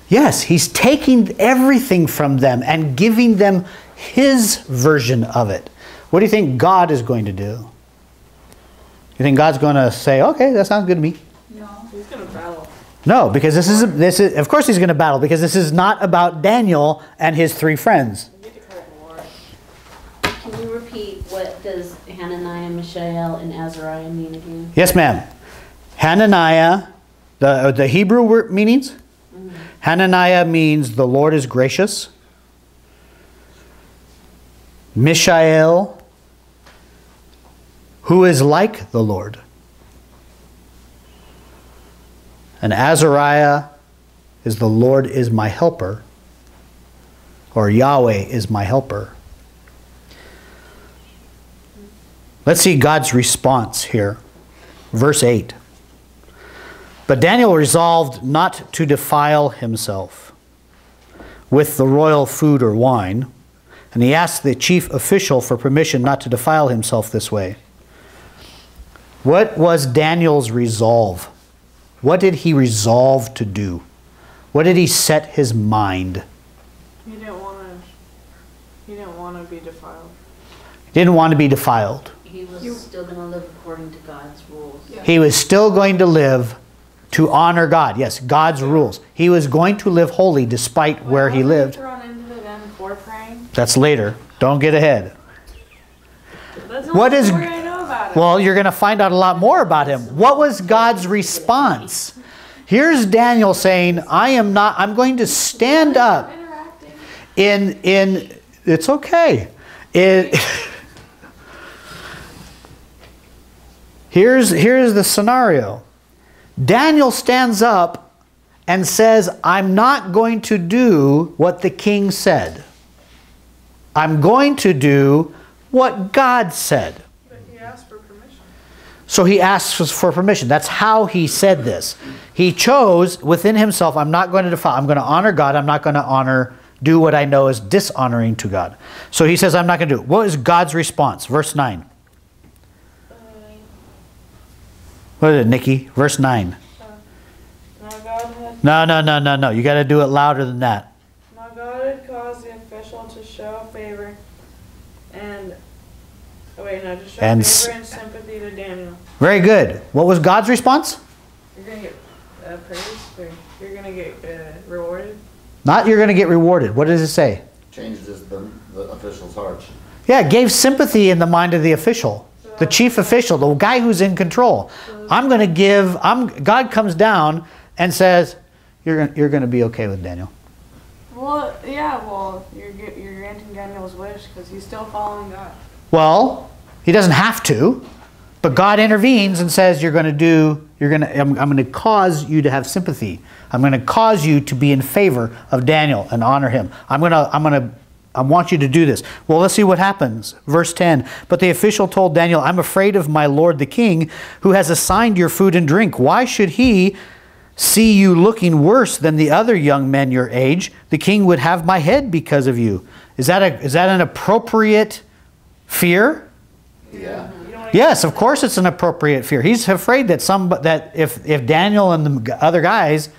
Yes, he's taking everything from them and giving them his version of it. What do you think God is going to do? You think God's going to say, okay, that sounds good to me? No. He's going to battle. No, because this is of course he's going to battle, because this is not about Daniel and his 3 friends. You get to call it war. Can you repeat what does Hananiah, Mishael, and Azariah mean again? Yes, ma'am. Hananiah, the Hebrew word meanings. Hananiah means the Lord is gracious. Mishael, who is like the Lord. And Azariah is the Lord is my helper, or Yahweh is my helper. Let's see God's response here. Verse 8. But Daniel resolved not to defile himself with the royal food or wine, and he asked the chief official for permission not to defile himself this way. What was Daniel's resolve? What did he resolve to do? What did he set his mind? He didn't want to be defiled. He didn't want to be defiled. He was still going to live according to God's rules. Yeah. He was still going to live to honor God. Yes, God's rules. He was going to live holy despite where he lived. Thrown into the den for praying. That's later. Don't get ahead. That's What the is... story I know about it. Well, you're going to find out a lot more about him. What was God's response? Here's Daniel saying, I'm going to stand up in it's okay. Here's the scenario. Daniel stands up and says, I'm not going to do what the king said. I'm going to do what God said. But he asked for permission. So he asks for permission. That's how he said this. He chose within himself, I'm not going to defile. I'm going to honor God. I'm not going to do what I know is dishonoring to God. So he says, I'm not going to do it. What is God's response? Verse 9. What is it, Nikki? Verse 9. Now God had, No. You got to do it louder than that. now God had caused the official to show favor and to show And favor and sympathy to Daniel. Very good. What was God's response? You're gonna get praised, or you're gonna get rewarded. Not you're going to get rewarded. What does it say? Changes the official's heart. Yeah, it gave sympathy in the mind of the official. The chief official, the guy who's in control. God comes down and says, you're going to be okay with Daniel. Well, yeah. Well, you're granting Daniel's wish because he's still following God. Well, he doesn't have to, but God intervenes and says, I'm going to cause you to have sympathy. I'm going to cause you to be in favor of Daniel and honor him. I want you to do this. Well, let's see what happens. Verse 10. But the official told Daniel, I'm afraid of my lord the king, who has assigned your food and drink. Why should he see you looking worse than the other young men your age? The king would have my head because of you. Is that an appropriate fear? Yeah. Yes, of course it's an appropriate fear. He's afraid that if Daniel and the other guys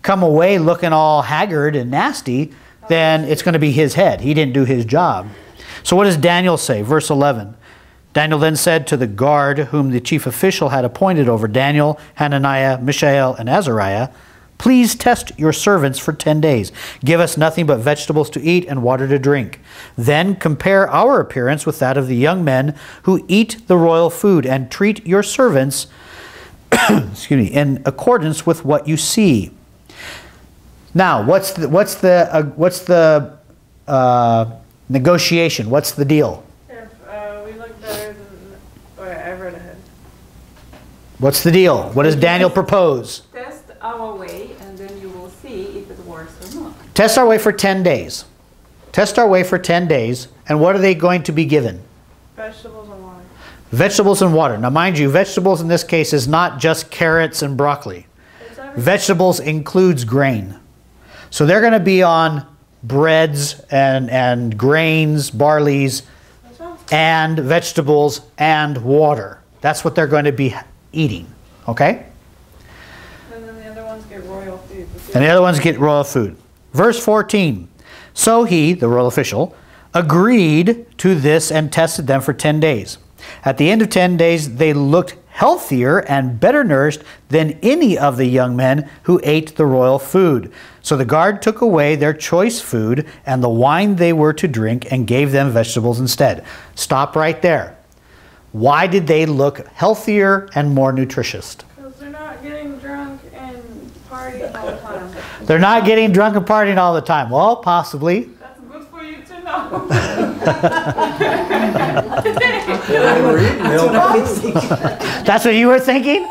come away looking all haggard and nasty, then it's going to be his head. He didn't do his job. So what does Daniel say? Verse 11. Daniel then said to the guard whom the chief official had appointed over Daniel, Hananiah, Mishael, and Azariah, please test your servants for 10 days. Give us nothing but vegetables to eat and water to drink. Then compare our appearance with that of the young men who eat the royal food, and treat your servants in accordance with what you see. Now, what's the negotiation? What's the deal? If we look better than... I read ahead. What's the deal? What does Daniel propose? Test our way, and then you Test our way for 10 days. Test our way for 10 days. And what are they going to be given? Vegetables and water. Vegetables and water. Now mind you, vegetables in this case is not just carrots and broccoli. Vegetables includes grain. So they're going to be on breads and grains, barleys, and vegetables and water. That's what they're going to be eating. Okay? And then the other ones get royal food. And the other ones get royal food. Verse 14. So he, the royal official, agreed to this and tested them for 10 days. At the end of 10 days, they looked healthier and better nourished than any of the young men who ate the royal food. So the guard took away their choice food and the wine they were to drink and gave them vegetables instead. Stop right there. Why did they look healthier and more nutritious? Because they're not getting drunk and partying all the time. They're not getting drunk and partying all the time. Well, possibly. That's good for you to know. They were eating healthy food. That's what you were thinking?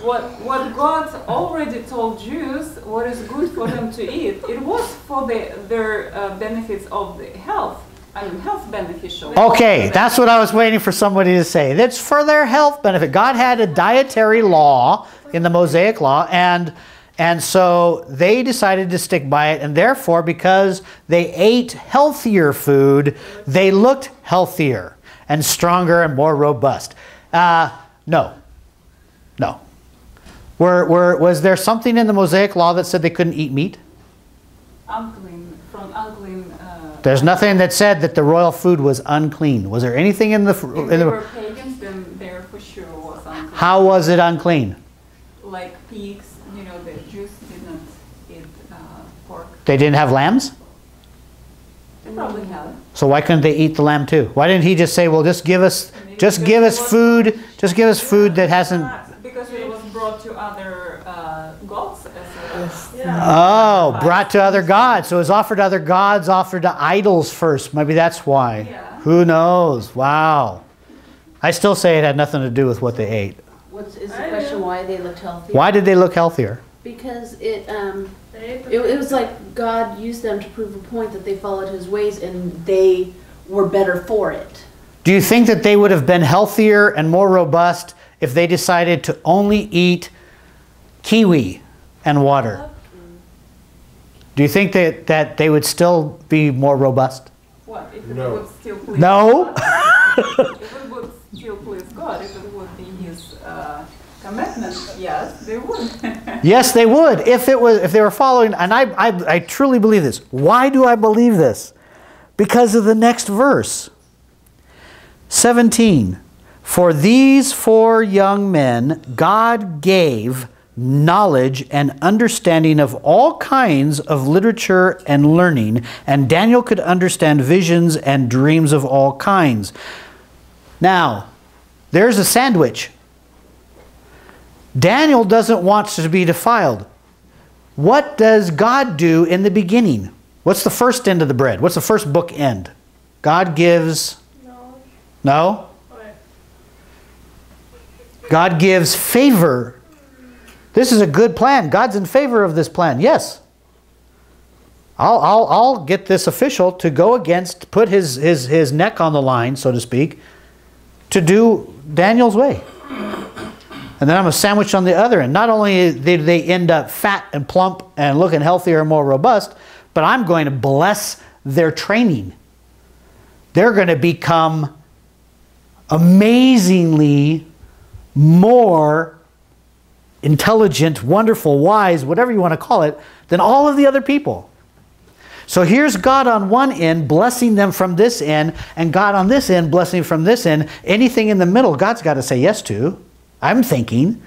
What God already told Jews what is good for them to eat, it was for their benefits of the health. I mean, health beneficial. Okay, that's what I was waiting for somebody to say. That's for their health benefit. God had a dietary law in the Mosaic law, and so they decided to stick by it, and therefore, because they ate healthier food, they looked healthier and stronger and more robust. No. Was there something in the Mosaic law that said they couldn't eat meat? Unclean, from unclean. There's nothing that said that the royal food was unclean. Was there anything in the... If they were pagans, then there for sure was unclean. How was it unclean? Like pigs, you know, the Jews didn't eat pork. They didn't have lambs? They probably had it. So why couldn't they eat the lamb too? Why didn't he just say, well, just give us food that hasn't... Because it was brought to other gods as a... Oh, brought to other gods. So it was offered to other gods, offered to idols first. Maybe that's why. Yeah. Who knows? Wow. I still say it had nothing to do with what they ate. Is the question why they looked healthier? Why did they look healthier? Because it was like God used them to prove a point that they followed his ways and they were better for it. Do you think that they would have been healthier and more robust if they decided to only eat kiwi and water? Do you think that they would still be more robust? What? If it No. would still please No. God? If it would still please God, if it would be his commandment, yes, they would. Yes, they would. If they were following, and I truly believe this. Why do I believe this? Because of the next verse. 17. For these 4 young men God gave knowledge and understanding of all kinds of literature and learning, and Daniel could understand visions and dreams of all kinds. Now, there's a sandwich. Daniel doesn't want to be defiled. What does God do in the beginning? What's the first end of the bread? What's the first book end? God gives... No? God gives favor. This is a good plan. God's in favor of this plan. Yes. I'll get this official to go against, put his neck on the line, so to speak, to do Daniel's way. And then I'm a sandwich on the other end. Not only did they end up fat and plump and looking healthier and more robust, but I'm going to bless their training. They're going to become amazingly more intelligent, wonderful, wise, whatever you want to call it, than all of the other people. So here's God on one end blessing them from this end, and God on this end blessing from this end. Anything in the middle, God's got to say yes to. I'm thinking,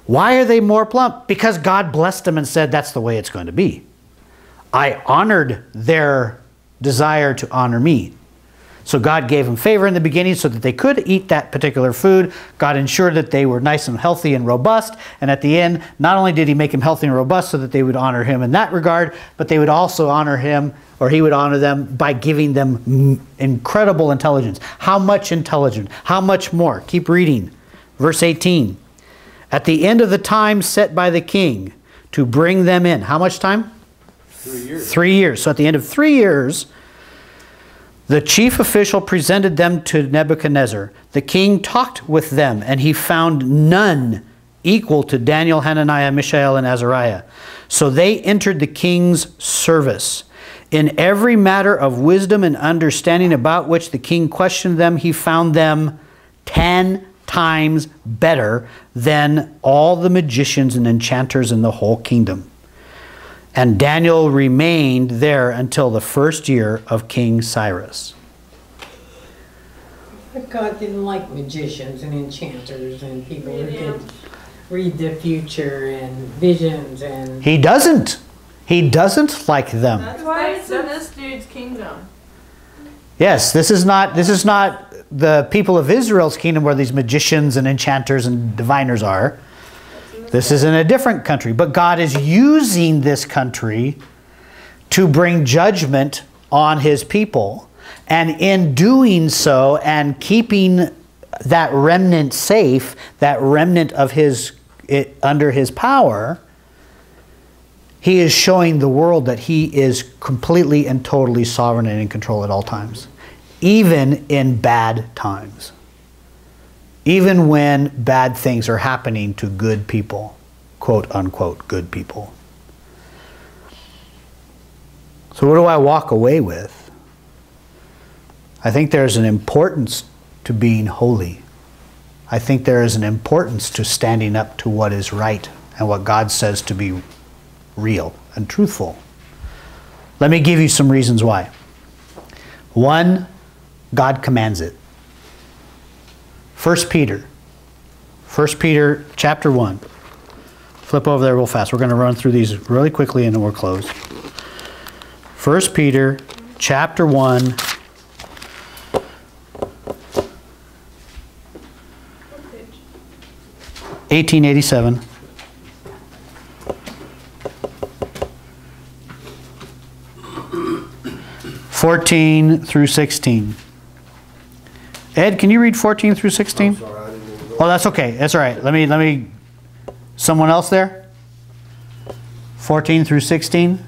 why are they more plump? Because God blessed them and said that's the way it's going to be. I honored their desire to honor me. So God gave them favor in the beginning so that they could eat that particular food. God ensured that they were nice and healthy and robust. And at the end, not only did he make them healthy and robust so that they would honor him in that regard, but they would also honor him, or he would honor them by giving them incredible intelligence. How much intelligence? How much more? Keep reading. Verse 18. At the end of the time set by the king to bring them in. How much time? 3 years. 3 years. So at the end of 3 years, the chief official presented them to Nebuchadnezzar. The king talked with them, and he found none equal to Daniel, Hananiah, Mishael, and Azariah. So they entered the king's service. In every matter of wisdom and understanding about which the king questioned them, he found them 10 times better than all the magicians and enchanters in the whole kingdom. And Daniel remained there until the first year of King Cyrus. But God didn't like magicians and enchanters and people who could read the future and visions and... He doesn't. He doesn't like them. That's why it's in this dude's kingdom. Yes, this is not the people of Israel's kingdom where these magicians and enchanters and diviners are. This is in a different country. But God is using this country to bring judgment on his people. And in doing so and keeping that remnant safe, that remnant of under his power, he is showing the world that he is completely and totally sovereign and in control at all times. Even in bad times. Even when bad things are happening to good people. Quote unquote good people. So what do I walk away with? I think there's an importance to being holy. I think there is an importance to standing up to what is right and what God says to be real and truthful. Let me give you some reasons why. One, God commands it. 1 Peter chapter 1. Flip over there real fast. We're going to run through these really quickly and then we'll close. 1 Peter chapter 1. 1887. through 16. Ed, can you read 14 through 16? I'm sorry, I didn't even go. Oh, that's okay. That's all right. Let me. Someone else there? 14 through 16.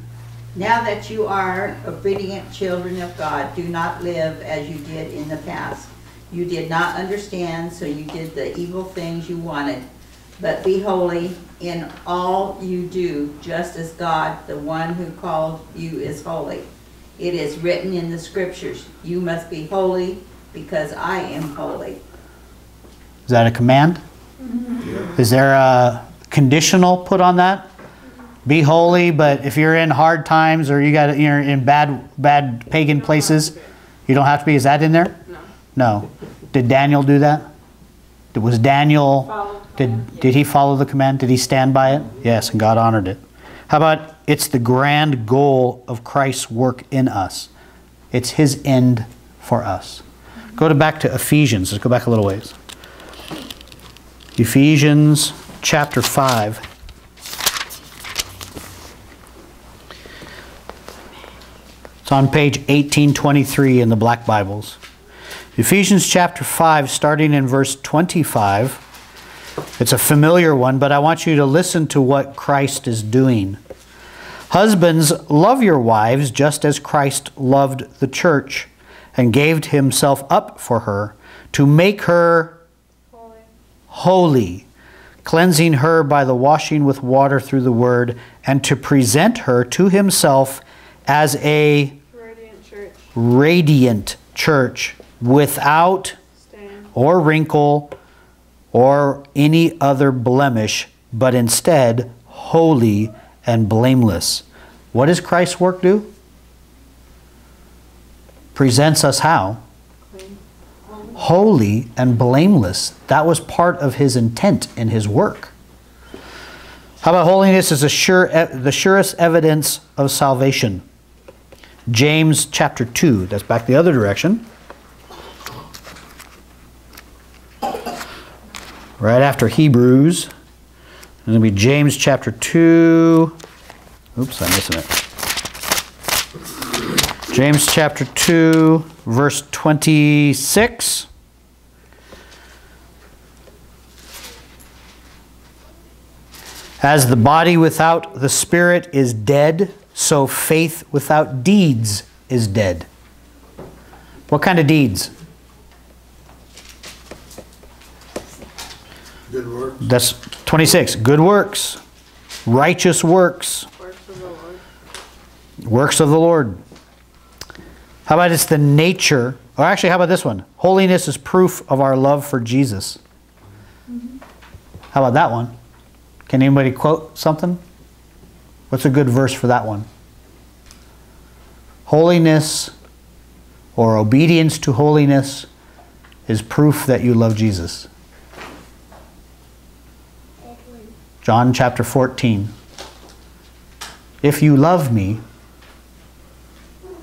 Now that you are obedient children of God, do not live as you did in the past. You did not understand, so you did the evil things you wanted. But be holy in all you do, just as God, the one who called you, is holy. It is written in the scriptures, you must be holy because I am holy. Is that a command? Yeah. Is there a conditional put on that? Be holy, but if you're in hard times or you're in bad pagan places, you don't have to be. Is that in there? No. No. Did Daniel do that? Was Daniel, did he follow the command? Did he stand by it? Yes, and God honored it. How about it's the grand goal of Christ's work in us. It's his end for us. Go back to Ephesians. Let's go back a little ways. Ephesians chapter 5. It's on page 1823 in the Black Bibles. Ephesians chapter 5, starting in verse 25. It's a familiar one, but I want you to listen to what Christ is doing. Husbands, love your wives just as Christ loved the church and gave himself up for her to make her holy, cleansing her by the washing with water through the word, and to present her to himself as a radiant church without Stain. or wrinkle or any other blemish, but instead holy and blameless. What does Christ's work do? Presents us how? Holy and blameless. That was part of his intent in his work. How about holiness is the surest evidence of salvation? James chapter 2. That's back the other direction. Right after Hebrews. It's going to be James chapter 2. Oops, I'm missing it. James chapter 2, verse 26. As the body without the spirit is dead, so faith without deeds is dead. What kind of deeds? Good work. That's 26. Good works. Righteous works. Works of the Lord. Works of the Lord. How about it's the nature, or actually how about this one? Holiness is proof of our love for Jesus. How about that one? Can anybody quote something? What's a good verse for that one? Holiness or obedience to holiness is proof that you love Jesus. John chapter 14. If you love me,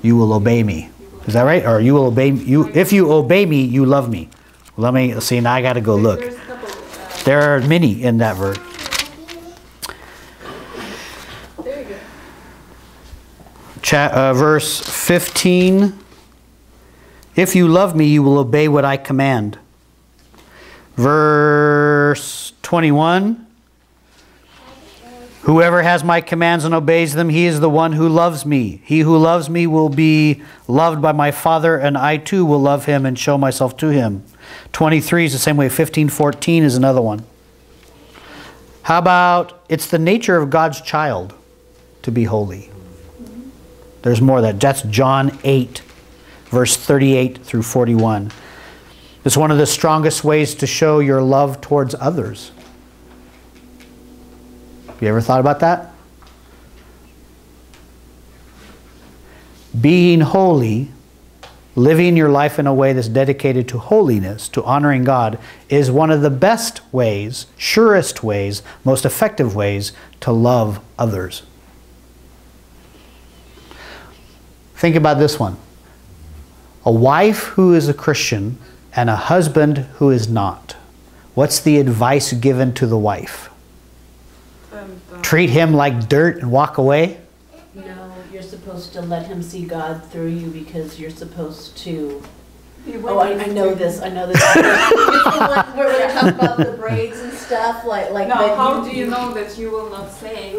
you will obey me. Is that right? Or you will obey you. If you obey me, you love me. Let me see. Now I got to go look. There's a couple, There are many in that verse. There you go. Verse 15. If you love me, you will obey what I command. Verse 21. Whoever has my commands and obeys them, he is the one who loves me. He who loves me will be loved by my Father, and I too will love him and show myself to him. 23 is the same way. 15:14 is another one. How about, it's the nature of God's child to be holy. There's more of that. That's John 8, verse 38 through 41. It's one of the strongest ways to show your love towards others. You ever thought about that? Being holy, living your life in a way that's dedicated to holiness, to honoring God, is one of the best ways, surest ways, most effective ways to love others. Think about this one. A wife who is a Christian and a husband who is not. What's the advice given to the wife? Treat him like dirt and walk away? No, you're supposed to let him see God through you because you're supposed to. Be Oh, I know this. I know this. It's the one where we talk about the braids and stuff, like. No, that how do you know that you will not say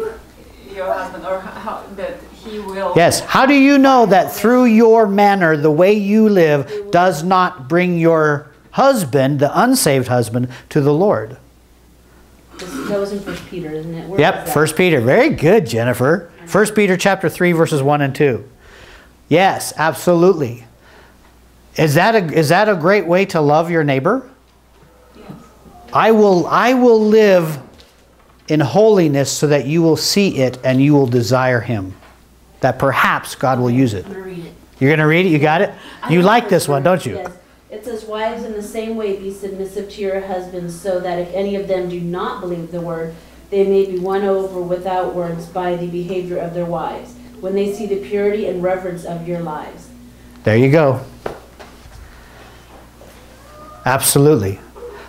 your husband, or how, that he will? Yes. How do you know that through your manner, the way you live, does not bring your husband, the unsaved husband, to the Lord? That was in 1 Peter, isn't it? Where Yep, was 1 that? Peter. Very good, Jennifer. 1 Peter chapter 3, verses 1 and 2. Yes, absolutely. Is that a great way to love your neighbor? Yes. I will live in holiness so that you will see it and you will desire him. That perhaps God will use it. I'm going to read it. You're going to read it? You got it? I You know like this one, verse, don't you? Yes. It says, wives, in the same way be submissive to your husbands, so that if any of them do not believe the word, they may be won over without words by the behavior of their wives, when they see the purity and reverence of your lives. There you go. Absolutely.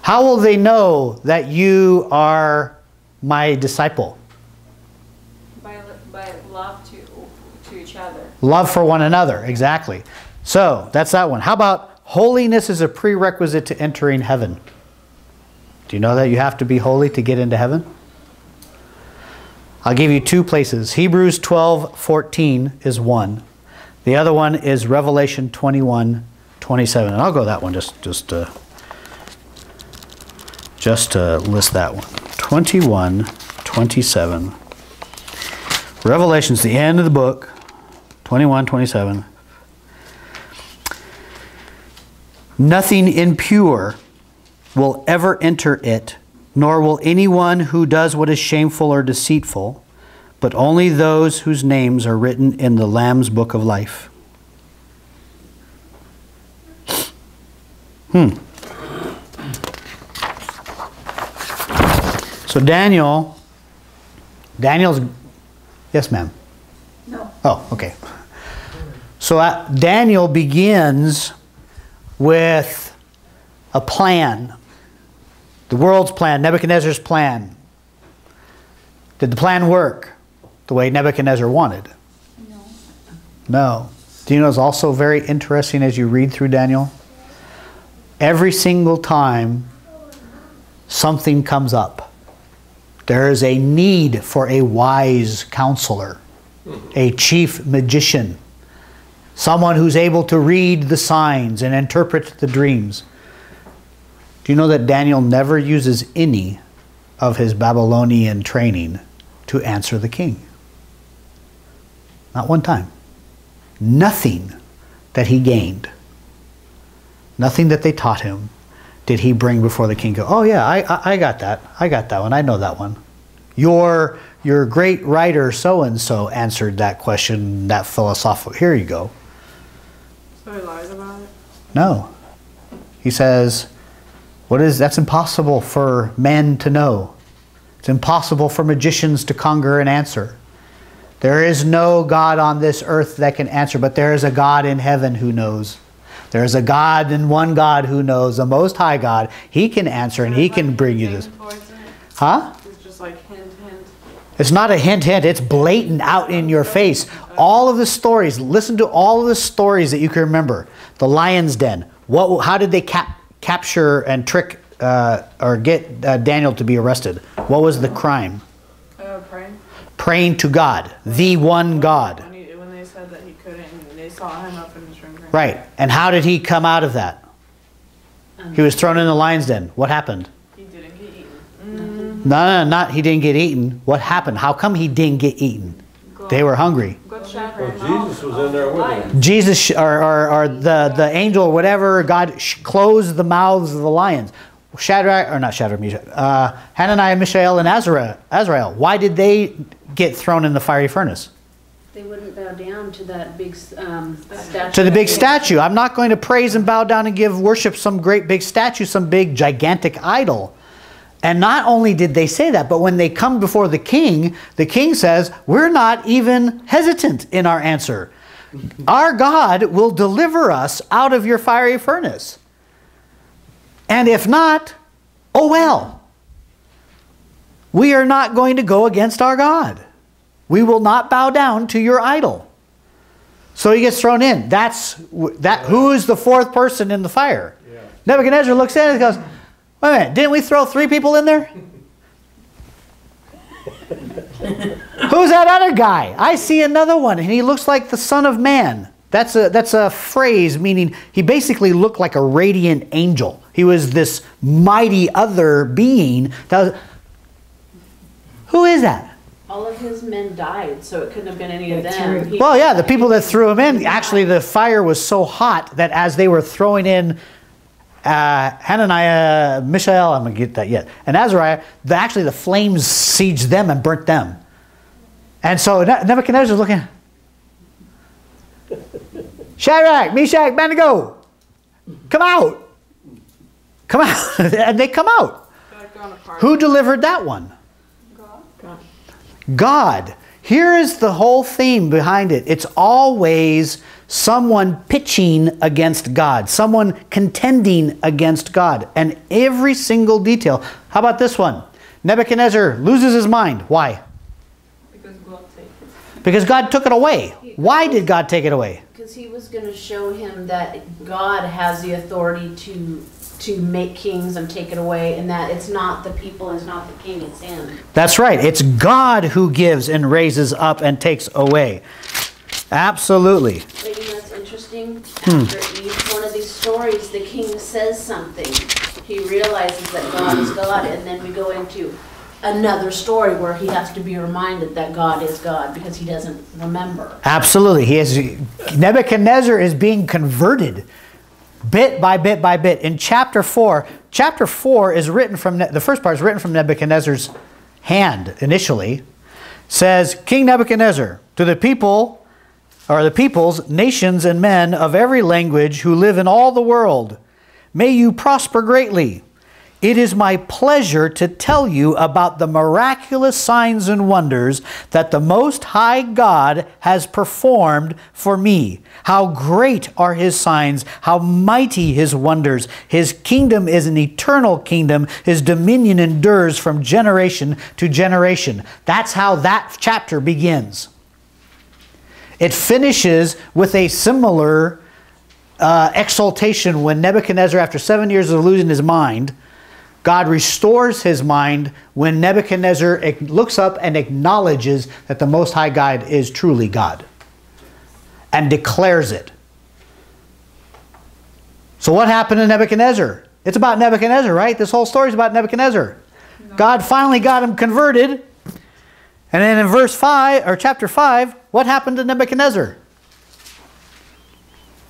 How will they know that you are my disciple? By love to each other. Love for one another, exactly. So, that's that one. How about holiness is a prerequisite to entering heaven? Do you know that you have to be holy to get into heaven? I'll give you two places. Hebrews 12:14 is one. The other one is Revelation 21:27. And I'll go that one just to list that one. 21:27. Revelation's the end of the book. 21:27. Nothing impure will ever enter it, nor will anyone who does what is shameful or deceitful, but only those whose names are written in the Lamb's book of life. So Daniel's, yes ma'am? No. Oh, okay. So Daniel begins with a plan. The world's plan, Nebuchadnezzar's plan. Did the plan work the way Nebuchadnezzar wanted? No. No. Do you know it's also very interesting as you read through Daniel? Every single time something comes up. There is a need for a wise counselor, a chief magician, someone who's able to read the signs and interpret the dreams. Do you know that Daniel never uses any of his Babylonian training to answer the king? Not one time. Nothing that he gained, nothing that they taught him, did he bring before the king. Go, oh yeah, I got that. I got that one. I know that one. Your great writer so-and-so answered that question, that philosophical. Here you go. So he lies about it? No. He says, that's impossible for men to know. It's impossible for magicians to conquer and answer. There is no God on this earth that can answer, but there is a God in heaven who knows. There is a God and one God who knows, the Most High God. He can answer and He can bring you this. Huh? It's just like hint, hint. It's not a hint, hint. It's blatant out in your face. All of the stories, listen to all of the stories that you can remember. The lion's den. How did they capture and trick or get Daniel to be arrested? What was the crime? Praying. Praying to God, the one God. When they said that he couldn't, they saw him up in his room. Right. And how did he come out of that? He was thrown in the lion's den. What happened? He didn't get eaten. No, not he didn't get eaten. What happened? How come he didn't get eaten? They were hungry. Well, Jesus was in there with him. Jesus or the angel or whatever, God closed the mouths of the lions. Hananiah, Mishael, and Azrael. Why did they get thrown in the fiery furnace? They wouldn't bow down to that big statue. To the big statue. I'm not going to praise and bow down and give worship some great big statue, some big gigantic idol. And not only did they say that, but when they come before the king says, we're not even hesitant in our answer. Our God will deliver us out of your fiery furnace. And if not, oh well. We are not going to go against our God. We will not bow down to your idol. So he gets thrown in. Who is the fourth person in the fire? Yeah. Nebuchadnezzar looks at it and goes, wait a minute, didn't we throw 3 people in there? Who's that other guy? I see another one, and he looks like the Son of Man. That's a phrase meaning he basically looked like a radiant angel. He was this mighty other being. Who is that? All of his men died, so it couldn't have been any of them. Well, yeah, the people that threw him in, actually the fire was so hot that as they were throwing in Hananiah, Mishael, I'm going to get that yet, and Azariah, actually the flames sieged them and burnt them. And so Nebuchadnezzar's looking, Shadrach, Meshach, Abednego, come out. Come out. And they come out. Who delivered that one? God. Here is the whole theme behind it. It's always someone pitching against God, someone contending against God. And every single detail. How about this one? Nebuchadnezzar loses his mind. Why? Because God took it. Because God took it away. Why did God take it away? Because he was going to show him that God has the authority to make kings and take it away, and that it's not the people, it's not the king, it's him. That's right. It's God who gives and raises up and takes away. Absolutely. But you know what's interesting? After each one of these stories, the king says something. He realizes that God is God, and then we go into another story where he has to be reminded that God is God because he doesn't remember. Absolutely. Nebuchadnezzar is being converted bit by bit by bit. In chapter 4 is written from, the first part is written from Nebuchadnezzar's hand initially. Says, King Nebuchadnezzar, to the people, or the peoples, nations, and men of every language who live in all the world, may you prosper greatly. It is my pleasure to tell you about the miraculous signs and wonders that the Most High God has performed for me. How great are His signs, how mighty His wonders. His kingdom is an eternal kingdom. His dominion endures from generation to generation. That's how that chapter begins. It finishes with a similar exaltation when Nebuchadnezzar, after 7 years of losing his mind, God restores his mind when Nebuchadnezzar looks up and acknowledges that the Most High God is truly God and declares it. So what happened to Nebuchadnezzar? It's about Nebuchadnezzar, right? This whole story is about Nebuchadnezzar. No. God finally got him converted. And then in verse 5, or chapter 5, what happened to Nebuchadnezzar?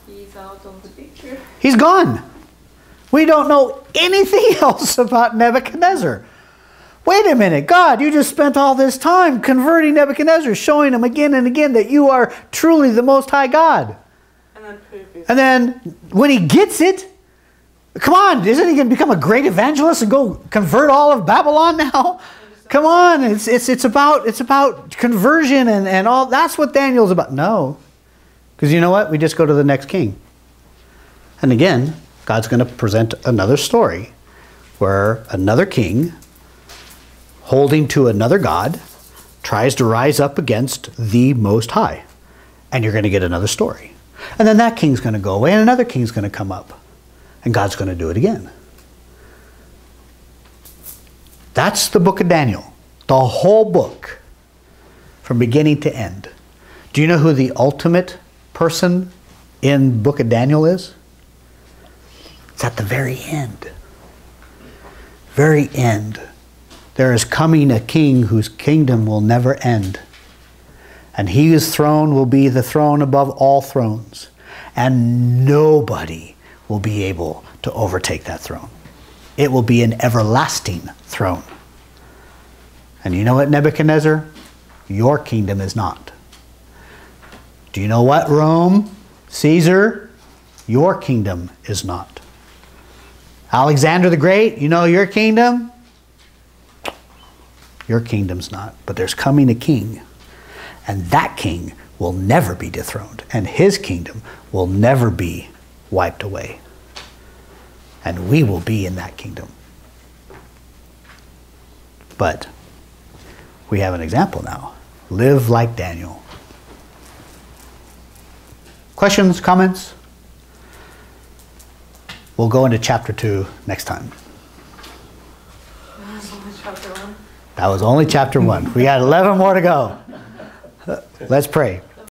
He's out of the picture. He's gone. We don't know anything else about Nebuchadnezzar. Wait a minute, God, you just spent all this time converting Nebuchadnezzar, showing him again and again that you are truly the Most High God. And then when he gets it, come on, isn't he going to become a great evangelist and go convert all of Babylon now? Come on, it's about conversion and all. That's what Daniel's about. No, because you know what? We just go to the next king. And again, God's going to present another story where another king, holding to another god, tries to rise up against the Most High. And you're going to get another story. And then that king's going to go away and another king's going to come up. And God's going to do it again. That's the book of Daniel. The whole book. From beginning to end. Do you know who the ultimate person in the book of Daniel is? It's at the very end. Very end. There is coming a king whose kingdom will never end. And his throne will be the throne above all thrones. And nobody will be able to overtake that throne. It will be an everlasting throne. And you know what, Nebuchadnezzar? Your kingdom is not. Do you know what, Rome? Caesar? Your kingdom is not. Alexander the Great, you know your kingdom? Your kingdom's not. But there's coming a king. And that king will never be dethroned. And his kingdom will never be wiped away. And we will be in that kingdom. But we have an example now. Live like Daniel. Questions, comments? We'll go into chapter 2 next time. That's only chapter 1. That was only chapter 1. We got 11 more to go. Let's pray.